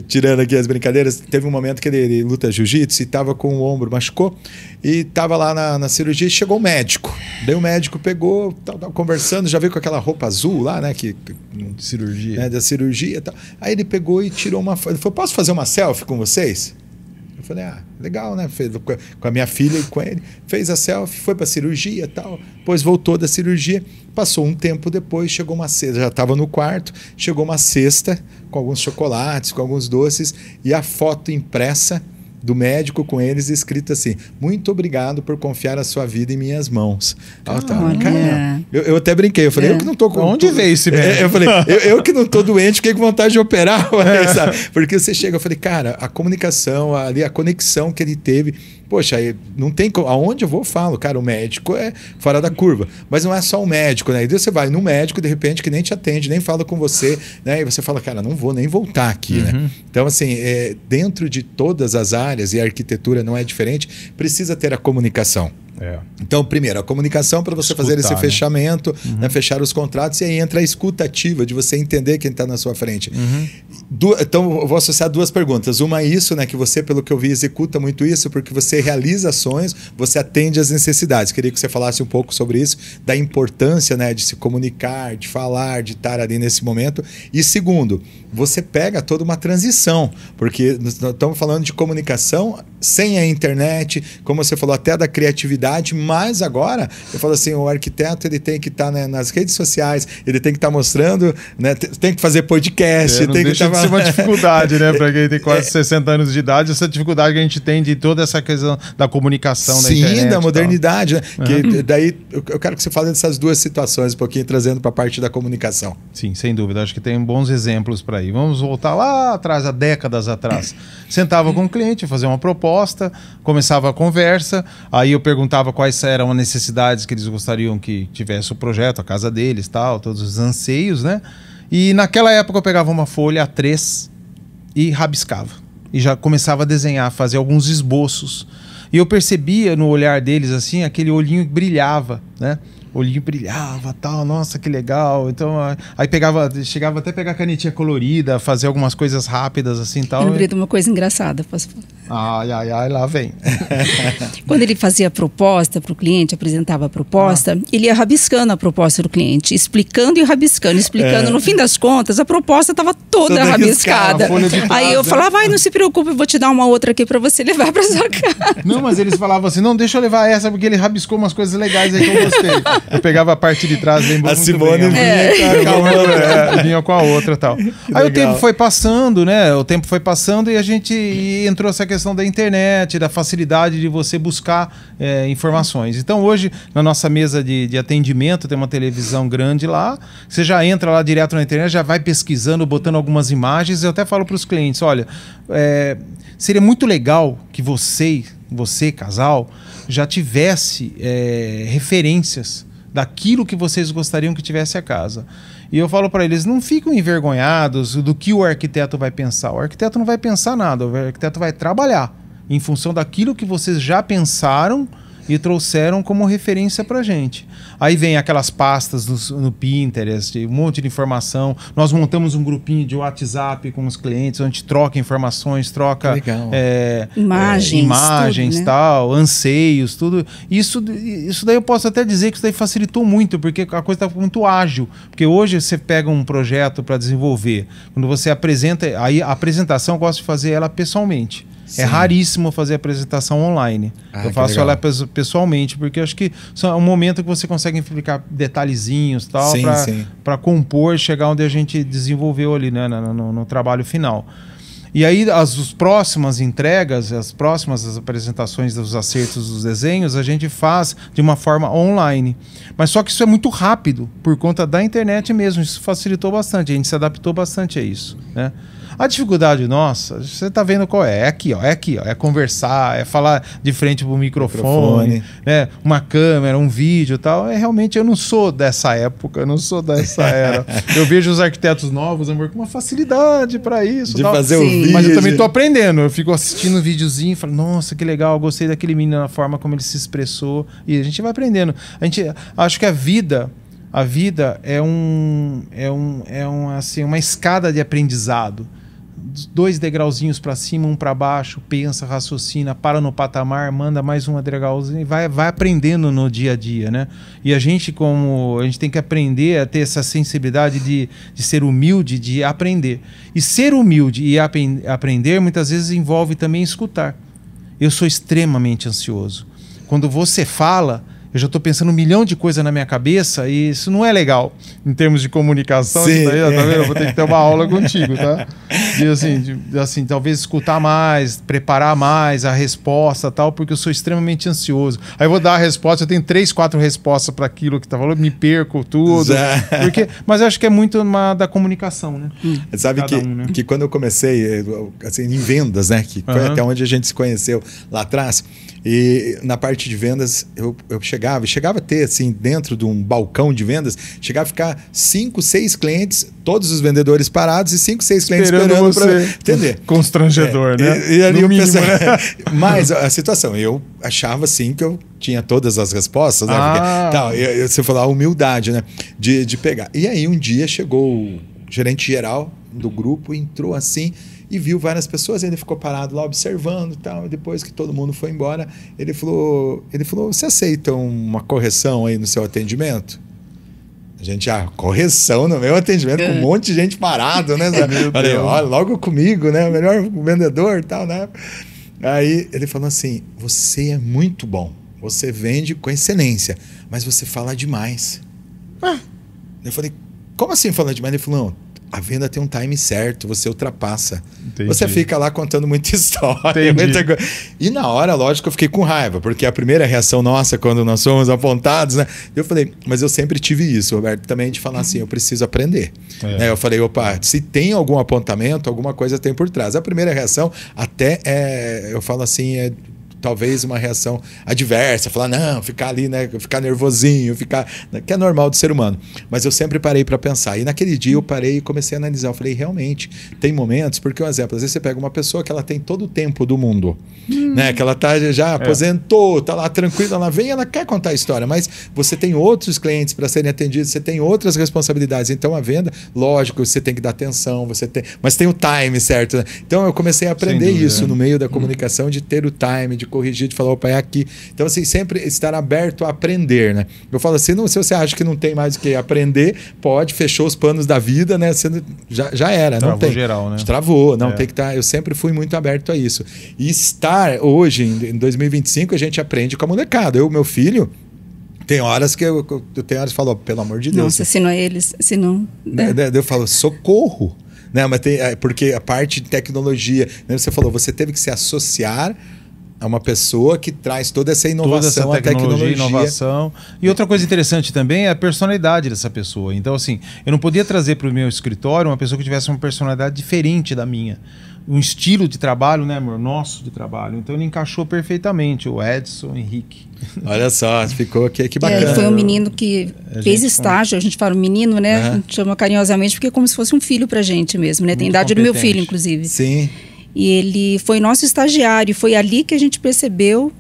tirando aqui as brincadeiras, teve um momento que ele luta jiu-jitsu e estava com o ombro, machucou, e estava lá na cirurgia e chegou o médico. Daí o médico pegou, tava conversando, já veio com aquela roupa azul lá, né? De cirurgia. Né, da cirurgia e tal. Aí ele pegou e tirou uma foto. Ele falou, posso fazer uma selfie com vocês? Eu falei, legal, né? Fez com a minha filha e com ele. Fez a selfie, foi para a cirurgia e tal. Depois voltou da cirurgia. Passou um tempo depois, chegou uma cesta. Já estava no quarto, chegou uma cesta com alguns chocolates, com alguns doces e a foto impressa do médico com eles, escrito assim: muito obrigado por confiar a sua vida em minhas mãos. Eu até brinquei, eu falei, eu que não tô com... Onde veio esse médico? Eu falei, eu que não tô doente, fiquei com vontade de operar, sabe? Porque você chega, eu falei, cara, a comunicação, ali, a conexão que ele teve, poxa, não tem como, aonde eu vou, eu falo, cara, o médico é fora da curva, mas não é só o médico, né? E daí você vai no médico, de repente, que nem te atende, nem fala com você, né? E você fala, cara, não vou nem voltar aqui, né? Então, assim, dentro de todas as áreas, e a arquitetura não é diferente, precisa ter a comunicação. Então, primeiro, a comunicação para você fazer esse fechamento, né, fechar os contratos, e aí entra a escuta ativa, de você entender quem está na sua frente. Então, eu vou associar 2 perguntas. Uma é isso, né, que você, pelo que eu vi, executa muito isso, porque você realiza ações, você atende às necessidades. Queria que você falasse um pouco sobre isso, da importância, né, de se comunicar, de falar, de estar ali nesse momento. E segundo, você pega toda uma transição, porque nós estamos falando de comunicação sem a internet, como você falou, até da criatividade modernidade, mas agora, eu falo assim, o arquiteto ele tem que estar, né, nas redes sociais, ele tem que estar mostrando, né, tem que fazer podcast. Não tem deixa que de ser uma dificuldade, né? Para quem tem quase 60 anos de idade, essa dificuldade que a gente tem de toda essa questão da comunicação, da internet. Sim, da modernidade, né? Que daí eu quero que você fale dessas duas situações, um pouquinho trazendo para a parte da comunicação. Sim, sem dúvida. Acho que tem bons exemplos para ir. Vamos voltar lá atrás, há décadas atrás. Sentava com o cliente, fazia uma proposta, começava a conversa, aí eu perguntava quais eram as necessidades que eles gostariam que tivesse o projeto, a casa deles, tal, todos os anseios, né? E naquela época eu pegava uma folha A3 e rabiscava. E já começava a desenhar, fazer alguns esboços. E eu percebia no olhar deles, assim, aquele olhinho que brilhava, né? Olhinho brilhava, tal, nossa, que legal. Então, aí chegava até a pegar canetinha colorida, fazer algumas coisas rápidas, assim, tal. Eu lembrei de uma coisa engraçada, posso falar? Ai, lá vem. Quando ele fazia a proposta para o cliente, apresentava a proposta, ele ia rabiscando a proposta do cliente, explicando e rabiscando, explicando. No fim das contas, a proposta estava toda rabiscada. Aí eu falava, não se preocupe, eu vou te dar uma outra aqui para você levar para sua casa. Não, mas eles falavam assim, não, deixa eu levar essa, porque ele rabiscou umas coisas legais aí que eu gostei. Eu pegava a parte de trás, lembrou muito Simone bem. Vinha com a outra e tal. Aí o tempo foi passando, né? O tempo foi passando e a gente entrou essa questão da internet, da facilidade de você buscar informações. Então hoje, na nossa mesa de atendimento, tem uma televisão grande lá, você já entra lá direto na internet, já vai pesquisando, botando algumas imagens. Eu até falo para os clientes, olha, seria muito legal que você, casal, já tivesse referências daquilo que vocês gostariam que tivesse a casa. E eu falo para eles, não ficam envergonhados do que o arquiteto vai pensar. O arquiteto não vai pensar nada, o arquiteto vai trabalhar em função daquilo que vocês já pensaram e trouxeram como referência para a gente. Aí vem aquelas pastas no Pinterest, um monte de informação. Nós montamos um grupinho de WhatsApp com os clientes, onde a gente troca informações, troca imagens, tudo, né? Tal, anseios, tudo. Isso daí eu posso até dizer que isso daí facilitou muito, porque a coisa está muito ágil. Porque hoje você pega um projeto para desenvolver, quando você apresenta, aí a apresentação eu gosto de fazer ela pessoalmente. Sim. É raríssimo fazer apresentação online. Eu faço ela pessoalmente, porque eu acho que é um momento que você consegue explicar detalhezinhos tal, para compor, chegar onde a gente desenvolveu ali, né, no trabalho final. E aí as próximas entregas, as próximas apresentações dos acertos dos desenhos, a gente faz de uma forma online. Mas só que isso é muito rápido, por conta da internet mesmo. Isso facilitou bastante, a gente se adaptou bastante a isso, né? A dificuldade nossa, você tá vendo qual é? É aqui, ó. É conversar, é falar de frente pro microfone, né? Uma câmera, um vídeo e tal. Realmente eu não sou dessa época, eu não sou dessa era. Eu vejo os arquitetos novos, amor, com uma facilidade para isso. De tal. fazer o vídeo. Mas eu também tô aprendendo. Eu fico assistindo um videozinho e falo, nossa, que legal, gostei daquele menino, na forma como ele se expressou. E a gente vai aprendendo. Acho que a vida é assim, uma escada de aprendizado. 2 degrauzinhos para cima, 1 para baixo, pensa, raciocina, para no patamar, manda mais um degrauzinho e vai aprendendo no dia a dia, né? E a gente tem que aprender a ter essa sensibilidade de ser humilde, de aprender. E ser humilde e aprender muitas vezes envolve também escutar. Eu sou extremamente ansioso. Quando você fala, eu já estou pensando 1 milhão de coisas na minha cabeça e isso não é legal em termos de comunicação. Sim. Daí, tá vendo? Eu vou ter que ter uma aula contigo, tá? E assim, talvez escutar mais, preparar mais a resposta tal, porque eu sou extremamente ansioso. Aí eu vou dar a resposta, eu tenho 3, 4 respostas para aquilo que tá falando, me perco tudo. Mas eu acho que é muito da comunicação, né? Sabe que quando eu comecei assim, em vendas, né? Que foi até onde a gente se conheceu lá atrás. E na parte de vendas, eu chegava a ter, assim, dentro de um balcão de vendas, chegava a ficar 5, 6 clientes, todos os vendedores parados e 5, 6 clientes esperando para entender. Constrangedor, né? E ali eu pensava, mas a situação, eu achava assim que eu tinha todas as respostas, né? Porque, você falou a humildade, né? De pegar. E aí um dia chegou o gerente geral do grupo, entrou assim e viu várias pessoas, ele ficou parado lá observando e tal, e depois que todo mundo foi embora, ele falou, você aceita uma correção aí no seu atendimento? A gente, correção no meu atendimento, com um monte de gente parado, né? Falei, olha, logo comigo, né? O melhor vendedor e tal, né? Aí ele falou assim, você é muito bom. você vende com excelência, mas você fala demais. Eu falei, como assim falando demais? Ele falou, não, a venda tem um time certo, você ultrapassa. Entendi. Você fica lá contando muita história. Muita coisa. E na hora, lógico, eu fiquei com raiva, porque a primeira reação nossa, quando nós somos apontados, né? Eu falei, mas eu sempre tive isso, Roberto, também de falar assim, eu preciso aprender. Né? Eu falei, opa, se tem algum apontamento, alguma coisa tem por trás. A primeira reação até eu falo assim, talvez uma reação adversa, falar, não, ficar ali, né, ficar nervosinho, que é normal do ser humano. Mas eu sempre parei para pensar. E naquele dia eu parei e comecei a analisar. Eu falei, realmente, tem momentos, porque, um exemplo, às vezes você pega uma pessoa que ela tem todo o tempo do mundo, né, que ela já aposentou, tá lá tranquila, ela vem, ela quer contar a história, mas você tem outros clientes para serem atendidos, você tem outras responsabilidades. Então a venda, lógico, você tem que dar atenção, mas tem o time, certo? Né? Então eu comecei a aprender isso no meio da comunicação, de ter o time, de corrigir, de falar, opa, é aqui. Então, assim, sempre estar aberto a aprender, né? Eu falo assim, se você acha que não tem mais o que aprender, fechou os panos da vida, né? Você já era. Travou não tem. Geral, né? Travou, não tem que estar. Eu sempre fui muito aberto a isso. E estar hoje, em 2025, a gente aprende com a molecada. Meu filho, tem horas que eu tenho horas que falo, pelo amor de Deus. Nossa, se não é eles, se não... Eu falo, socorro. Né? Mas porque a parte de tecnologia, né? Você falou, você teve que se associar a uma pessoa que traz toda essa inovação, toda essa tecnologia, inovação. E outra coisa interessante também é a personalidade dessa pessoa. Então, assim, eu não podia trazer para o meu escritório uma pessoa que tivesse uma personalidade diferente da minha. Um estilo de trabalho, né, amor? Nosso de trabalho. Então ele encaixou perfeitamente, o Edson Henrique. Olha só, ficou aqui, que bacana. Ele foi um menino que fez estágio, a gente fala menino, né? A gente chama carinhosamente porque é como se fosse um filho pra gente mesmo, né? Muito tem idade do meu filho, inclusive. Sim. E ele foi nosso estagiário, foi ali que a gente percebeu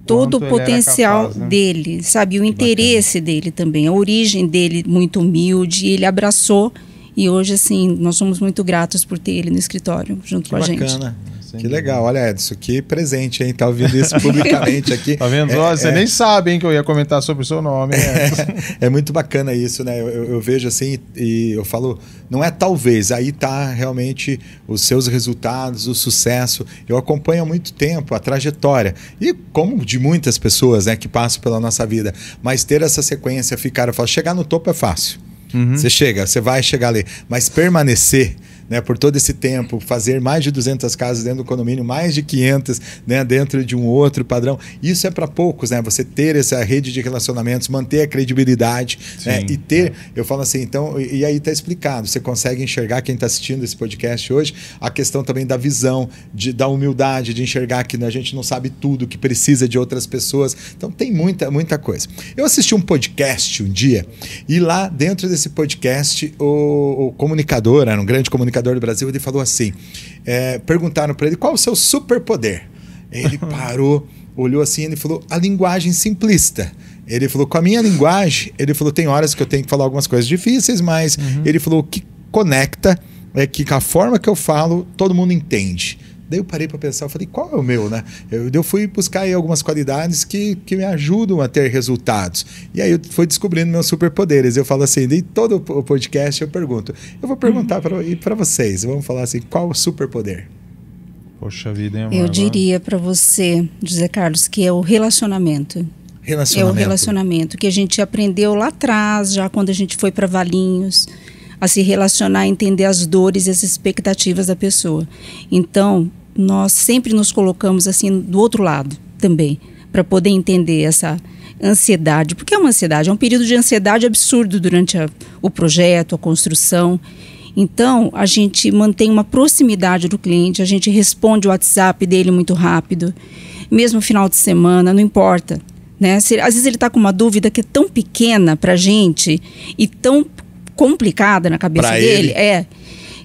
todo o potencial capaz, né? dele, sabe? O interesse dele também, a origem dele muito humilde, ele abraçou. E hoje, assim, nós somos muito gratos por ter ele no escritório junto com a gente. Bacana. Que legal. Olha, Edson, que presente, hein? Tá ouvindo isso publicamente aqui. Tá vendo? Você nem sabe, hein, que eu ia comentar sobre o seu nome. É muito bacana isso, né? Eu vejo assim e eu falo, não é talvez, aí tá realmente os seus resultados, o sucesso. Eu acompanho há muito tempo a trajetória. E como de muitas pessoas, né, que passam pela nossa vida. Mas ter essa sequência, eu falo, chegar no topo é fácil. Você vai chegar ali, mas permanecer, né, por todo esse tempo, fazer mais de 200 casas dentro do condomínio, mais de 500, né, dentro de um outro padrão, isso é para poucos, né? Você ter essa rede de relacionamentos, manter a credibilidade, né, e ter, eu falo assim, então, e aí está explicado, você consegue enxergar, quem está assistindo esse podcast hoje, a questão também da visão, da humildade, de enxergar que a gente não sabe tudo, que precisa de outras pessoas, então tem muita coisa. Eu assisti um podcast um dia, e lá dentro desse podcast, o comunicador, era um grande comunicador do Brasil, ele falou assim, perguntaram para ele qual o seu superpoder. Ele parou, olhou assim, ele falou, a linguagem simplista. Ele falou, com a minha linguagem, ele falou, tem horas que eu tenho que falar algumas coisas difíceis, mas ele falou, o que conecta é que com a forma que eu falo, todo mundo entende. Daí eu parei para pensar, eu falei, qual é o meu, né? Eu fui buscar aí algumas qualidades que me ajudam a ter resultados. E aí eu fui descobrindo meus superpoderes. Eu falo assim, em todo o podcast eu pergunto. Eu vou perguntar para vocês, vamos falar assim, qual o superpoder? Poxa vida, hein, amor? Eu diria para você, José Carlos, que é o relacionamento. É o relacionamento que a gente aprendeu lá atrás, já quando a gente foi para Valinhos, a se relacionar, a entender as dores e as expectativas da pessoa. Então, nós sempre nos colocamos assim do outro lado também, para poder entender essa ansiedade. Porque é uma ansiedade, é um período de ansiedade absurdo durante o projeto, a construção. Então, a gente mantém uma proximidade do cliente, a gente responde o WhatsApp dele muito rápido, mesmo final de semana, não importa. Né? Às vezes ele está com uma dúvida que é tão pequena para a gente e tão complicada na cabeça pra dele,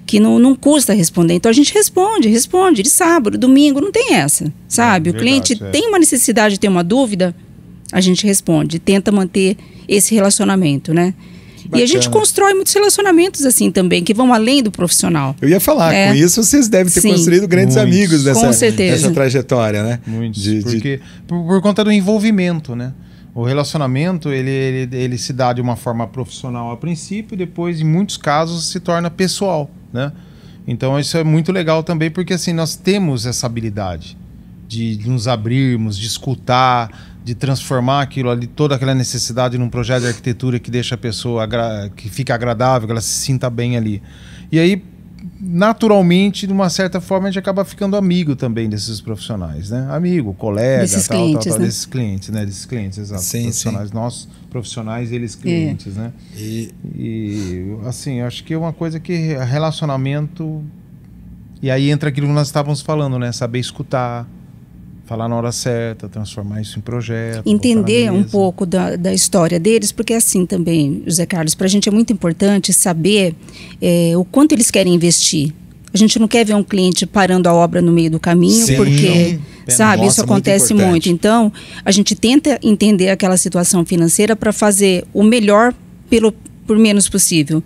que não custa responder. Então a gente responde de sábado, domingo, não tem essa, sabe? O cliente tem uma necessidade de ter uma dúvida, a gente responde, tenta manter esse relacionamento, né? E a gente constrói muitos relacionamentos assim também, que vão além do profissional. Eu ia falar, com isso vocês devem ter construído grandes amigos nessa trajetória, né? Muitos, porque por conta do envolvimento, né? O relacionamento, ele se dá de uma forma profissional a princípio, e depois, em muitos casos, se torna pessoal, né? Então, isso é muito legal também, porque assim, nós temos essa habilidade. de nos abrirmos, de escutar, de transformar aquilo ali, toda aquela necessidade num projeto de arquitetura que deixa a pessoa, que fica agradável, que ela se sinta bem ali. E aí, naturalmente, de uma certa forma, a gente acaba ficando amigo também desses profissionais, né? Amigo, colega, desses clientes, né? desses clientes, né? Desses clientes, exato. Sim, profissionais, sim. Nós, profissionais, eles clientes, né? E, assim, acho que é uma coisa que relacionamento... E aí entra aquilo que nós estávamos falando, né? Saber escutar, falar na hora certa, transformar isso em projeto. Entender um pouco da história deles, porque assim também, José Carlos, para a gente é muito importante saber o quanto eles querem investir. A gente não quer ver um cliente parando a obra no meio do caminho, Sim, porque, sabe, nossa, isso acontece muito. Então, a gente tenta entender aquela situação financeira para fazer o melhor por menos possível,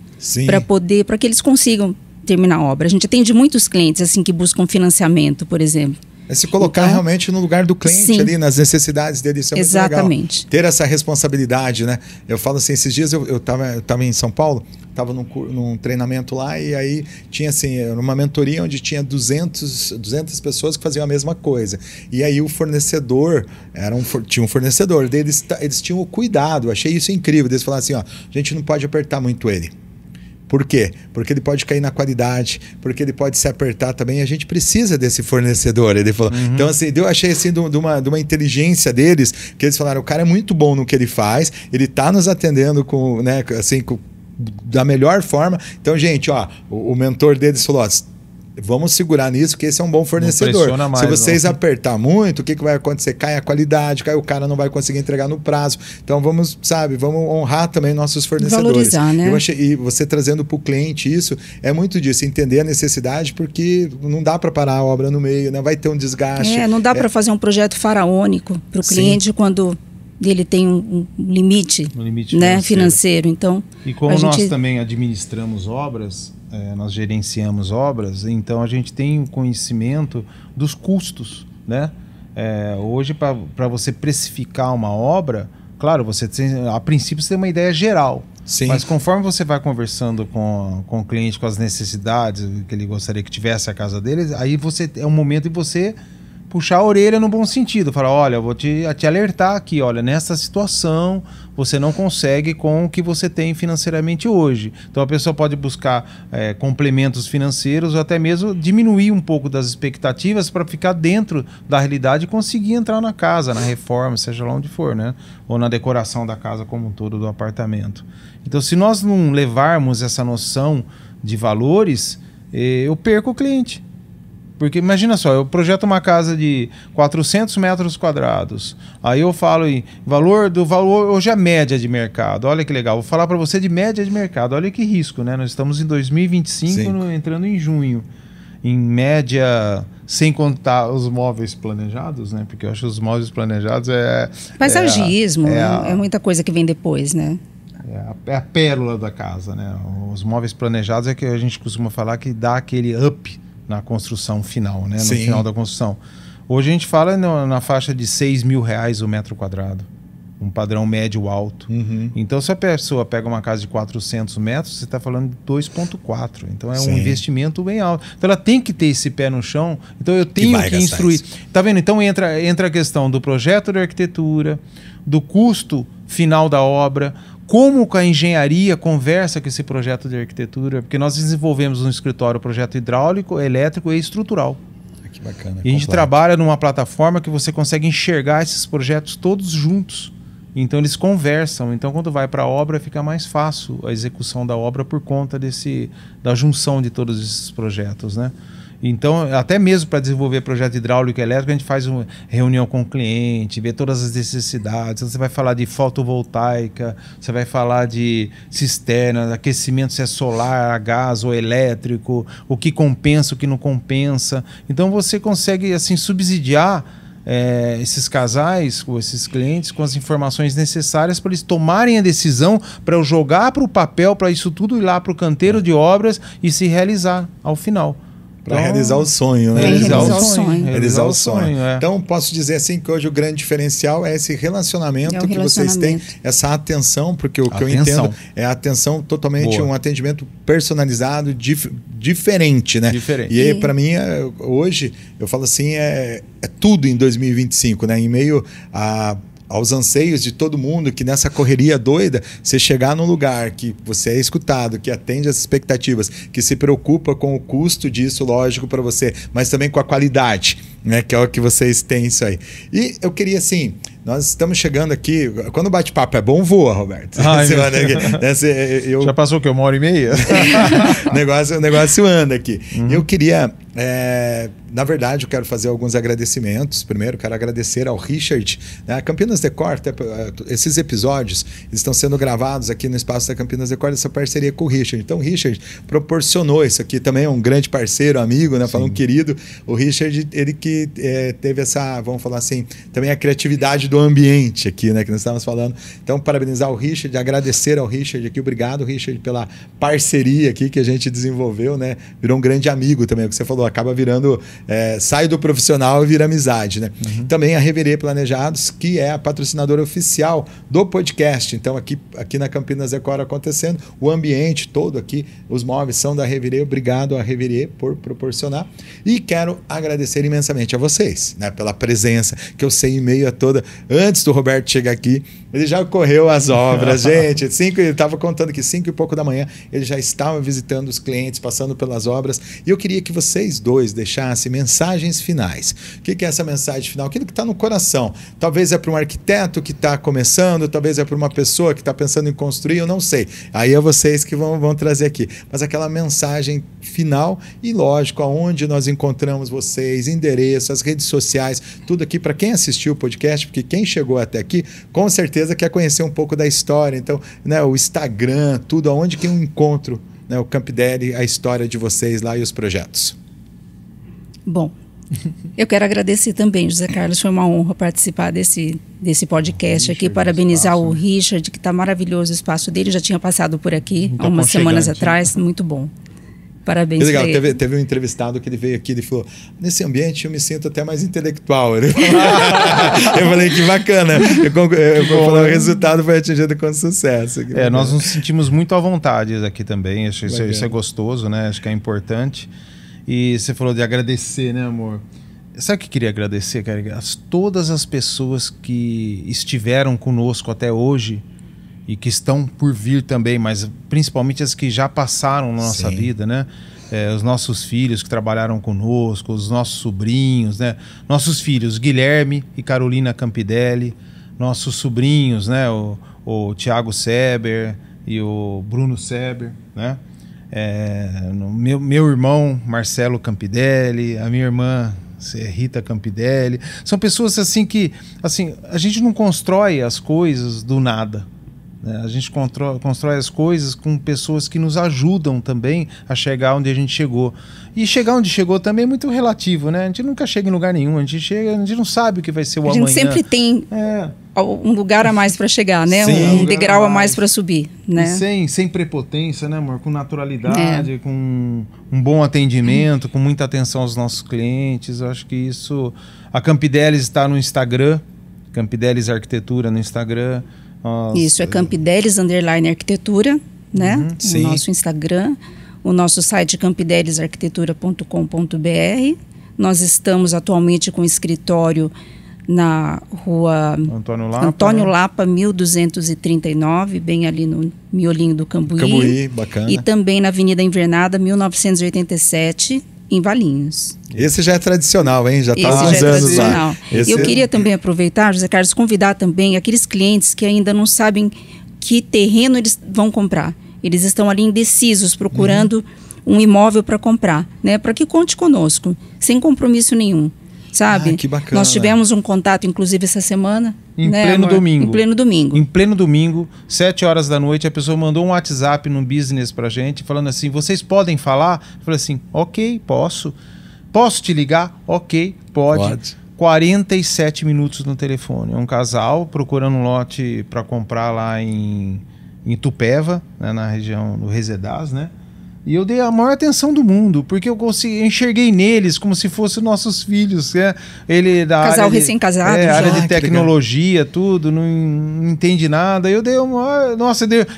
para que eles consigam terminar a obra. A gente atende muitos clientes assim que buscam financiamento, por exemplo. É se colocar realmente no lugar do cliente ali, nas necessidades dele. Isso é muito legal. Ter essa responsabilidade, né? Eu falo assim, esses dias eu tava em São Paulo, estava num treinamento lá e aí tinha assim, uma mentoria onde tinha 200 pessoas que faziam a mesma coisa. E aí o fornecedor, tinha um fornecedor, eles tinham o cuidado, achei isso incrível, eles falaram assim, ó, a gente não pode apertar muito ele. Por quê? Porque ele pode cair na qualidade, porque ele pode se apertar também. E a gente precisa desse fornecedor. Ele falou. Então, assim, eu achei assim, de uma inteligência deles, que eles falaram: o cara é muito bom no que ele faz, ele está nos atendendo com, né, assim, da melhor forma. Então, gente, ó, o mentor deles falou: ó, vamos segurar nisso, que esse é um bom fornecedor. Mais, se vocês apertar muito, o que vai acontecer? Cai a qualidade, o cara não vai conseguir entregar no prazo. Então vamos honrar também nossos fornecedores. Valorizar, né? E você trazendo para o cliente isso, é muito disso, entender a necessidade, porque não dá para parar a obra no meio, né? Vai ter um desgaste. Não dá para fazer um projeto faraônico para o cliente quando ele tem um limite, né, financeiro. Então, e como nós também administramos obras, nós gerenciamos obras, então a gente tem um conhecimento dos custos, né? Hoje, para você precificar uma obra, claro, a princípio você tem uma ideia geral. Sim. Mas conforme você vai conversando com o cliente, com as necessidades que ele gostaria que tivesse a casa dele, aí é um momento de você puxar a orelha no bom sentido, falar, olha, eu vou te alertar aqui, olha, nessa situação você não consegue com o que você tem financeiramente hoje. Então a pessoa pode buscar complementos financeiros ou até mesmo diminuir um pouco das expectativas para ficar dentro da realidade e conseguir entrar na casa, na reforma, seja lá onde for, né? Ou na decoração da casa como um todo, do apartamento. Então, se nós não levarmos essa noção de valores, eu perco o cliente. Porque imagina só, eu projeto uma casa de 400 metros quadrados, aí eu falo em valor, hoje é a média de mercado, olha que legal, vou falar para você de média de mercado, olha que risco, né? Nós estamos em 2025, entrando em junho, em média, sem contar os móveis planejados, né? Porque eu acho que os móveis planejados paisagismo, é muita coisa que vem depois, né? É a pérola da casa, né? Os móveis planejados é que a gente costuma falar que dá aquele up na construção final, né? No final da construção. Hoje a gente fala na faixa de R$6.000 o metro quadrado, um padrão médio alto. Então, se a pessoa pega uma casa de 400 metros, você está falando de 2,4. Então, é um investimento bem alto. Então, ela tem que ter esse pé no chão. Então, eu tenho que instruir. Tá vendo? Então, entra a questão do projeto de arquitetura, do custo final da obra, como a engenharia conversa com esse projeto de arquitetura, porque nós desenvolvemos no escritório projeto hidráulico, elétrico e estrutural. Que bacana. E a gente trabalha numa plataforma que você consegue enxergar esses projetos todos juntos. Então eles conversam. Então quando vai para a obra fica mais fácil a execução da obra por conta da junção de todos esses projetos, né? Então, até mesmo para desenvolver projeto hidráulico e elétrico, a gente faz uma reunião com o cliente, vê todas as necessidades. Você vai falar de fotovoltaica, você vai falar de cisterna, aquecimento, se é solar, a gás ou elétrico, o que compensa, o que não compensa. Então, você consegue assim subsidiar esses casais, ou esses clientes, com as informações necessárias para eles tomarem a decisão, para eu jogar para o papel, para isso tudo ir lá para o canteiro de obras e se realizar ao final. Para realizar o sonho, né? Realizar o sonho. Realizar o sonho. É. Então, posso dizer assim que hoje o grande diferencial é esse relacionamento que vocês têm, essa atenção, porque o que eu entendo é a atenção totalmente, um atendimento personalizado, diferente, né? Diferente. E aí, para mim, hoje, eu falo assim, é tudo em 2025, né? Em meio aos anseios de todo mundo, que nessa correria doida, você chegar num lugar que você é escutado, que atende as expectativas, que se preocupa com o custo disso, lógico, para você, mas também com a qualidade, né? Que é o que vocês têm isso aí. E eu queria, assim, nós estamos chegando aqui, quando o bate-papo é bom, voa, Roberto. Já passou o quê? 1h30? o negócio anda aqui. Eu queria... na verdade, eu quero fazer alguns agradecimentos. Primeiro, quero agradecer ao Richard, né? A Campinas Decor, esses episódios estão sendo gravados aqui no espaço da Campinas Decor, essa parceria com o Richard. Então, o Richard proporcionou isso aqui, também é um grande parceiro, amigo, né? Falando querido. O Richard, ele que teve essa, vamos falar assim, também a criatividade do ambiente aqui, né? Que nós estávamos falando. Então, parabenizar o Richard, agradecer ao Richard aqui. Obrigado, Richard, pela parceria aqui que a gente desenvolveu, né? Virou um grande amigo também, é o que você falou, acaba virando... sai do profissional e vira amizade, né? Também a Reverê Planejados, que é a patrocinadora oficial do podcast. Então, aqui na Campinas Decor acontecendo, o ambiente todo aqui, os móveis são da Reverê. Obrigado a Reverê por proporcionar. E quero agradecer imensamente a vocês, né? Pela presença, que eu sei em meio a toda... Antes do Roberto chegar aqui, ele já correu as obras, gente. Ele estava contando que 5 e pouco da manhã, ele já estava visitando os clientes, passando pelas obras. E eu queria que vocês dois deixassem mensagens finais. O que é essa mensagem final? Aquilo que está no coração. Talvez é para um arquiteto que está começando, talvez é para uma pessoa que está pensando em construir, eu não sei. Aí é vocês que vão trazer aqui. Mas aquela mensagem final e, lógico, aonde nós encontramos vocês, endereço, as redes sociais, tudo aqui para quem assistiu o podcast, porque quem chegou até aqui, com certeza quer conhecer um pouco da história. Então, né, o Instagram, tudo, aonde que eu encontro, né, o Campideli, a história de vocês lá e os projetos. Bom, eu quero agradecer também, José Carlos, foi uma honra participar desse podcast aqui, parabenizar o Richard, que está maravilhoso o espaço dele, já tinha passado por aqui há umas semanas atrás, muito bom. Parabéns. Legal, teve um entrevistado que ele veio aqui, ele falou, nesse ambiente eu me sinto até mais intelectual. Eu falei, que bacana. O resultado foi atingido com sucesso. Nós nos sentimos muito à vontade aqui também, acho que isso é gostoso, né? Acho que é importante. E você falou de agradecer, né, amor? Sabe o que eu queria agradecer, cara? Todas as pessoas que estiveram conosco até hoje e que estão por vir também, mas principalmente as que já passaram na nossa vida, né? Os nossos filhos que trabalharam conosco, os nossos sobrinhos, né? Nossos filhos, Guilherme e Carolina Campideli, nossos sobrinhos, né? O Thiago Seber e o Bruno Seber, né? Meu irmão Marcelo Campideli, a minha irmã Rita Campideli, são pessoas assim que a gente não constrói as coisas do nada, né? A gente constrói as coisas com pessoas que nos ajudam também a chegar onde a gente chegou. E chegar onde chegou também é muito relativo, né? A gente nunca chega em lugar nenhum, a gente não sabe o que vai ser o amanhã. A gente sempre tem um lugar a mais para chegar, né? Sim, um degrau a mais para subir, né? Sem prepotência, né, amor? Com naturalidade, com um bom atendimento, com muita atenção aos nossos clientes. Eu acho que isso... A Campidelis está no Instagram, Campidelis Arquitetura no Instagram. Isso, é Campidelis_arquitetura, né? O nosso Instagram. O nosso site campidelisarquitetura.com.br. Nós estamos atualmente com escritório na rua Antônio Lapa 1239, bem ali no miolinho do Cambuí. Bacana. E também na Avenida Invernada 1987, em Valinhos. Esse já é tradicional, hein? Já está há uns anos lá. Eu queria também aproveitar, José Carlos, convidar também aqueles clientes que ainda não sabem que terreno eles vão comprar. Eles estão ali indecisos, procurando um imóvel para comprar, né? Para que conte conosco, sem compromisso nenhum, sabe? Que bacana. Nós tivemos um contato, inclusive, essa semana. Em pleno domingo. Em pleno domingo. Em pleno domingo, 7 horas da noite, a pessoa mandou um WhatsApp no business pra gente, falando assim, vocês podem falar? Eu falei assim, ok, posso. Posso te ligar? Ok, pode. 47 minutos no telefone. É um casal procurando um lote para comprar lá em Itupeva, né, na região do Resedás, né? E eu dei a maior atenção do mundo, porque eu enxerguei neles como se fossem nossos filhos. Né? Ele da Casal área recém-casado. área de tecnologia, tudo, não entende nada. Eu dei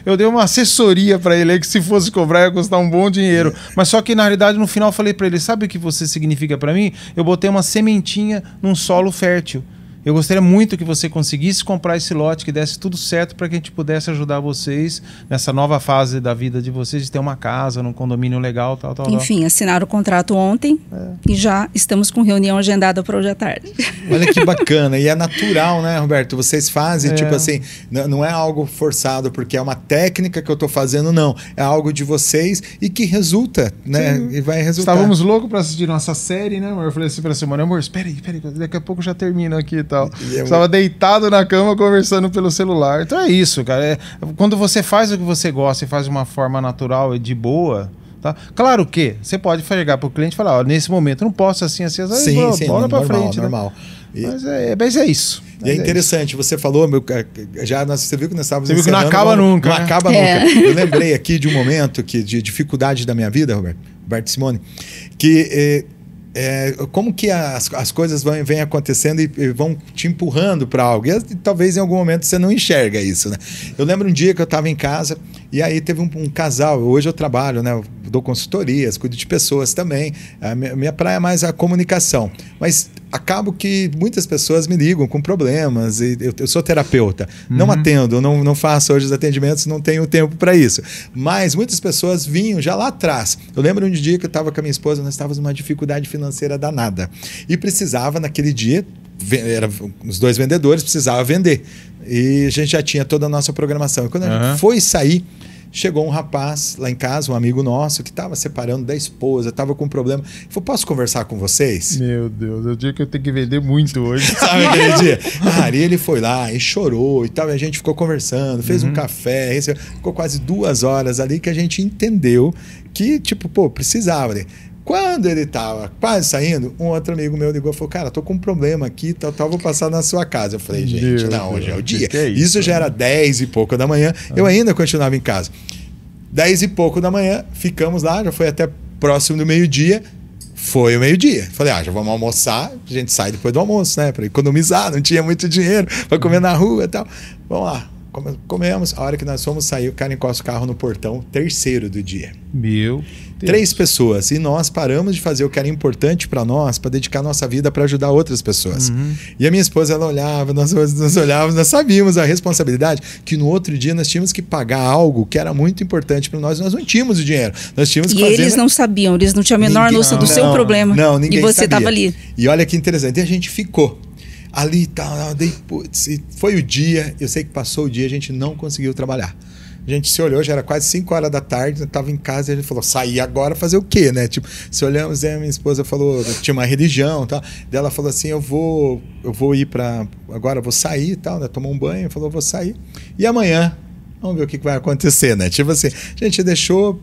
eu dei uma assessoria para ele aí que se fosse cobrar ia custar um bom dinheiro. Mas só que na realidade no final eu falei para ele, sabe o que você significa para mim? Eu botei uma sementinha num solo fértil. Eu gostaria muito que você conseguisse comprar esse lote, que desse tudo certo para que a gente pudesse ajudar vocês nessa nova fase da vida de vocês, de ter uma casa, num condomínio legal, tal. Enfim, assinaram o contrato ontem e já estamos com reunião agendada para hoje à tarde. Olha que bacana. E é natural, né, Roberto? Vocês fazem, tipo assim, não é algo forçado, porque é uma técnica que eu tô fazendo, não. É algo de vocês e que resulta, né? Sim. E vai resultar. Estávamos loucos para assistir nossa série, né, amor? Eu falei assim pra Simone, amor, espera aí, daqui a pouco já termina aqui e tal. Estava deitado na cama conversando pelo celular. Então é isso, cara. Quando você faz o que você gosta e faz de uma forma natural e de boa, tá? Claro que você pode chegar pro cliente e falar, ó, nesse momento não posso assim, sim, bora pra frente. Normal. Né? Mas é isso. E é interessante, você falou, você viu que nós estávamos... Você viu que não acaba nunca. Não acaba nunca. Eu lembrei aqui de um momento de dificuldade da minha vida, Roberto Simone, que... como que as coisas vêm acontecendo e vão te empurrando para algo. E talvez em algum momento você não enxerga isso, né? Eu lembro um dia que eu estava em casa e aí teve um casal. Hoje eu trabalho, né? Eu dou consultorias, cuido de pessoas também. A minha praia é mais a comunicação. Mas acabo que muitas pessoas me ligam com problemas. E eu sou terapeuta. Não atendo, não faço hoje os atendimentos, não tenho tempo para isso. Mas muitas pessoas vinham já lá atrás. Eu lembro um dia que eu estava com a minha esposa, nós estávamos numa dificuldade financeira danada. E precisava, naquele dia, os dois vendedores precisavam vender. E a gente já tinha toda a nossa programação. E quando a gente foi sair, chegou um rapaz lá em casa, um amigo nosso, que estava separando da esposa, estava com um problema. Ele falou, posso conversar com vocês? Meu Deus, é o dia que eu tenho que vender muito hoje. Sabe aquele dia? E ele foi lá e chorou e tal, e a gente ficou conversando, fez um café, ficou quase 2 horas ali que a gente entendeu que, tipo, precisava. Quando ele estava quase saindo, um outro amigo meu ligou e falou, cara, tô com um problema aqui, tal, vou passar na sua casa. Eu falei, gente, hoje é o dia. Isso já era 10 e pouco da manhã, eu ainda continuava em casa. 10 e pouco da manhã, ficamos lá, já foi até próximo do meio-dia, foi o meio-dia. Falei, já vamos almoçar, a gente sai depois do almoço, né, para economizar, não tinha muito dinheiro para comer na rua e tal. Vamos lá. Comemos, a hora que nós fomos sair, o cara encosta o carro no portão, 3º do dia. Meu Deus. 3 pessoas. E nós paramos de fazer o que era importante para nós, para dedicar nossa vida para ajudar outras pessoas. E a minha esposa, ela olhava, nós olhávamos, nós sabíamos a responsabilidade que no outro dia nós tínhamos que pagar algo que era muito importante para nós não tínhamos o dinheiro. Nós tínhamos que fazer... eles não sabiam, eles não tinham a menor noção do seu problema. Não, ninguém sabia. E você estava ali. E olha que interessante, e a gente ficou ali e tal, e foi o dia, eu sei que passou o dia, a gente não conseguiu trabalhar. A gente se olhou, já era quase 5 horas da tarde, eu estava em casa e a gente falou, sair agora fazer o quê, né? Tipo, se olhamos, minha esposa falou, tinha uma religião e tal, daí ela falou assim, eu vou ir agora eu vou sair e tal, né? Tomar um banho, falou, vou sair, e amanhã, vamos ver o que vai acontecer, né? Tipo assim, a gente deixou...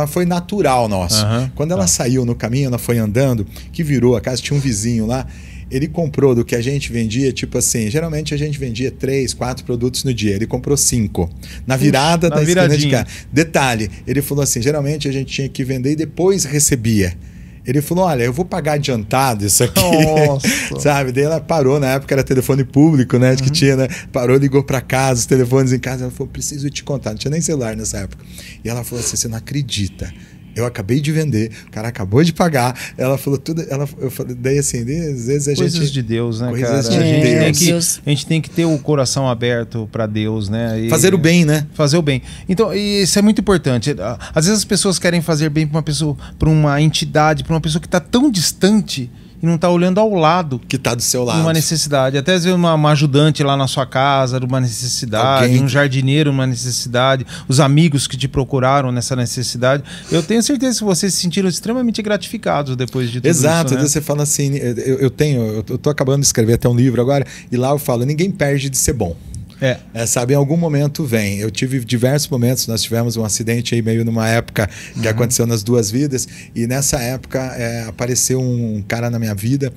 Foi natural nosso. Quando ela saiu no caminho, ela foi andando, que virou a casa, tinha um vizinho lá, ele comprou do que a gente vendia, tipo assim, geralmente a gente vendia 3, 4 produtos no dia, ele comprou 5, na virada da esquina de casa. Detalhe, ele falou assim, geralmente a gente tinha que vender e depois recebia. Ele falou, olha, eu vou pagar adiantado isso aqui. Nossa. Sabe? Daí ela parou, na época era telefone público, né? Que tinha, né? Parou, ligou para casa, os telefones em casa. Ela falou, preciso te contar. Não tinha nem celular nessa época. E ela falou assim, você não acredita. Eu acabei de vender, o cara acabou de pagar. Ela falou tudo. Eu falei, daí assim, às vezes a gente. Coisas de Deus, né, coisas cara? De Deus. A gente tem que ter o coração aberto para Deus, né? Fazer o bem, né? Fazer o bem. Então, isso é muito importante. Às vezes as pessoas querem fazer bem para uma pessoa, para uma entidade, para uma pessoa que está tão distante e não está olhando ao lado. Que está do seu lado. Uma necessidade. Até às vezes uma ajudante lá na sua casa, uma necessidade, um jardineiro, uma necessidade, os amigos que te procuraram nessa necessidade. Eu tenho certeza que vocês se sentiram extremamente gratificados depois de tudo Exato, isso, né? Você fala assim, eu tô acabando de escrever até um livro agora, e lá eu falo, ninguém perde de ser bom. Sabe, em algum momento vem. Eu tive diversos momentos, nós tivemos um acidente aí meio numa época que aconteceu nas duas vidas, e nessa época apareceu um cara na minha vida,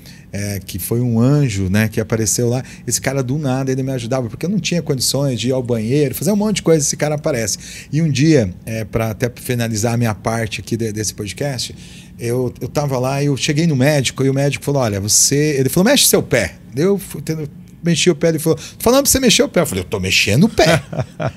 que foi um anjo, né, que apareceu lá. Esse cara do nada, ele me ajudava, porque eu não tinha condições de ir ao banheiro, fazer um monte de coisa, esse cara aparece. E um dia, para até finalizar a minha parte aqui desse podcast, eu tava lá e eu cheguei no médico, e o médico falou, olha, ele falou, mexe seu pé. Eu mexi o pé, ele falou, tô falando pra você mexer o pé. Eu falei, eu tô mexendo o pé.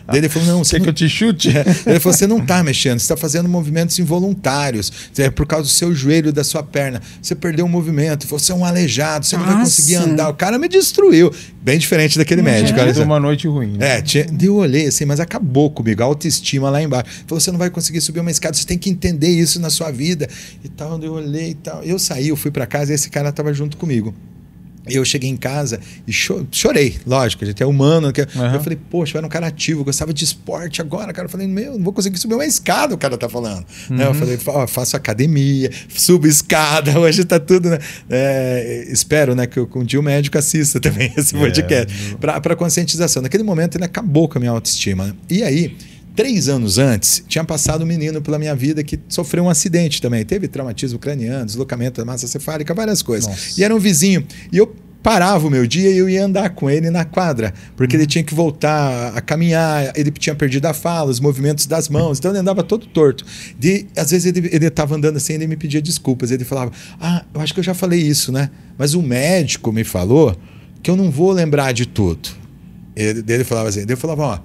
Daí ele falou, não, você quer que eu te chute? Ele falou, você não tá mexendo, você tá fazendo movimentos involuntários, por causa do seu joelho, da sua perna. Você perdeu o movimento, você é um aleijado, você não vai conseguir andar. O cara me destruiu. Bem diferente daquele médico. Deu uma noite ruim. Né? Eu olhei assim, mas acabou comigo, a autoestima lá embaixo. Ele falou, você não vai conseguir subir uma escada, você tem que entender isso na sua vida. E tal, eu olhei e tal. Eu saí, eu fui pra casa e esse cara tava junto comigo. Eu cheguei em casa e chorei, lógico, a gente é humano. Eu falei, poxa, eu era um cara ativo, eu gostava de esporte agora, cara. Eu falei, não vou conseguir subir uma escada, o cara tá falando. Eu falei, faço academia, subo escada, hoje tá tudo, né? Espero, né, que um dia o médico assista também esse podcast, para conscientização. Naquele momento ele acabou com a minha autoestima. Né? E aí, 3 anos antes, tinha passado um menino pela minha vida que sofreu um acidente também. Teve traumatismo craniano, deslocamento da massa cefálica, várias coisas. Nossa. E era um vizinho. E eu parava o meu dia e eu ia andar com ele na quadra, porque ele tinha que voltar a caminhar, ele tinha perdido a fala, os movimentos das mãos, então ele andava todo torto. Às vezes ele estava andando assim, ele me pedia desculpas, ele falava, eu acho que eu já falei isso, né? Mas o médico me falou que eu não vou lembrar de tudo. Ele falava assim, eu falava,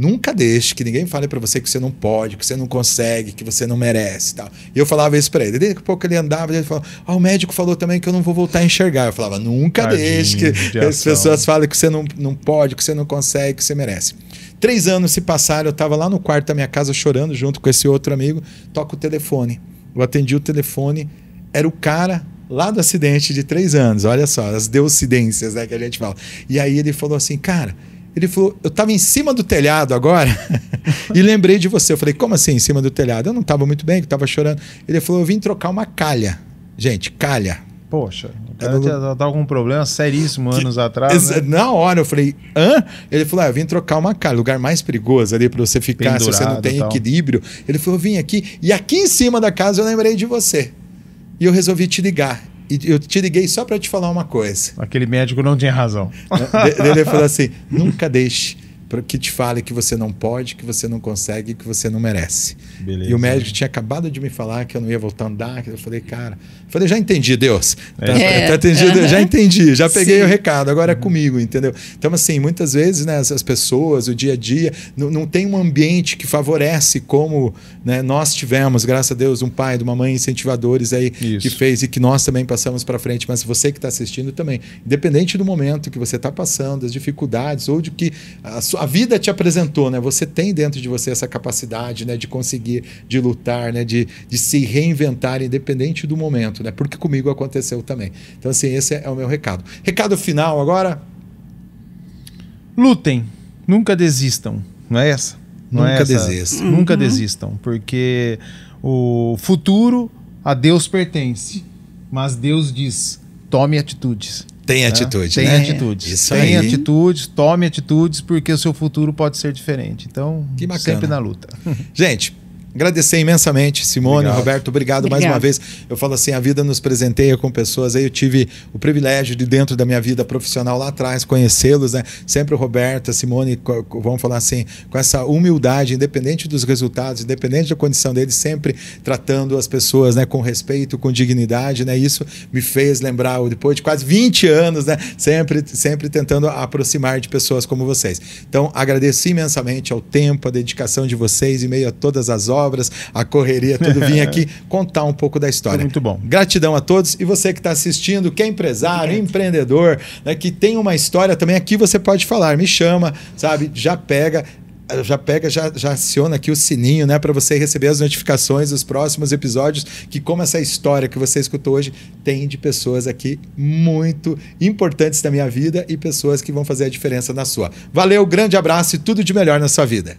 nunca deixe que ninguém fale para você que você não pode, que você não consegue, que você não merece, tal. E eu falava isso para ele. Daqui a pouco ele andava e ele falava, o médico falou também que eu não vou voltar a enxergar. Eu falava, nunca deixe que as pessoas falem que você não pode, que você não consegue, que você merece. 3 anos se passaram, eu estava lá no quarto da minha casa chorando junto com esse outro amigo, toca o telefone. Eu atendi o telefone, era o cara lá do acidente de 3 anos, olha só, as deucidências, né, que a gente fala. E aí ele falou assim, cara, ele falou, eu estava em cima do telhado agora e lembrei de você. Eu falei, como assim em cima do telhado? Eu não estava muito bem, eu estava chorando. Ele falou, eu vim trocar uma calha. Gente, calha. Poxa, o cara estava com um problema seríssimo anos atrás, né? Na hora eu falei, hã? Ele falou, eu vim trocar uma calha, lugar mais perigoso ali para você ficar, pendurado, se você não tem equilíbrio. Ele falou, eu vim aqui e aqui em cima da casa eu lembrei de você. E eu resolvi te ligar. E eu te liguei só para te falar uma coisa. Aquele médico não tinha razão. Ele falou assim, nunca deixe que te fale que você não pode, que você não consegue, que você não merece. Beleza. E o médico tinha acabado de me falar que eu não ia voltar a andar. Eu falei, cara, já entendi, Deus. Tá entendido? Já entendi, já peguei o recado, agora é comigo, entendeu? Então, assim, muitas vezes, né, as pessoas, o dia a dia, não tem um ambiente que favorece como, né, nós tivemos, graças a Deus, um pai, de uma mãe incentivadores aí que fez e que nós também passamos para frente, mas você que está assistindo também, independente do momento que você está passando, das dificuldades ou de que a vida te apresentou, né? Você tem dentro de você essa capacidade, né, de conseguir, de lutar, né, de se reinventar independente do momento, né? Porque comigo aconteceu também. Então, assim, esse é o meu recado. Recado final agora? Lutem, nunca desistam, não é essa? Nunca desistam. Nunca desistam, porque o futuro a Deus pertence, mas Deus diz, tome atitudes. Tem atitude, Tem né? atitudes. Isso tem aí. atitudes, tome atitudes, porque o seu futuro pode ser diferente. Então, que bacana. Sempre na luta. Gente, agradecer imensamente, Simone, Roberto, obrigado mais uma vez. Eu falo assim, a vida nos presenteia com pessoas. Aí eu tive o privilégio de, dentro da minha vida profissional lá atrás, conhecê-los, né? Sempre o Roberto, a Simone, vamos falar assim, com essa humildade, independente dos resultados, independente da condição deles, sempre tratando as pessoas, né, com respeito, com dignidade, né? Isso me fez lembrar, depois de quase 20 anos, né, sempre tentando aproximar de pessoas como vocês. Então, agradeço imensamente ao tempo, a dedicação de vocês, em meio a todas as obras, a correria, tudo, vim aqui contar um pouco da história. Foi muito bom. Gratidão a todos. E você que está assistindo, que é empresário, empreendedor, né, que tem uma história também, aqui você pode falar, me chama, sabe? Já aciona aqui o sininho, né, para você receber as notificações dos próximos episódios, que como essa história que você escutou hoje tem de pessoas aqui muito importantes da minha vida e pessoas que vão fazer a diferença na sua. Valeu, grande abraço e tudo de melhor na sua vida.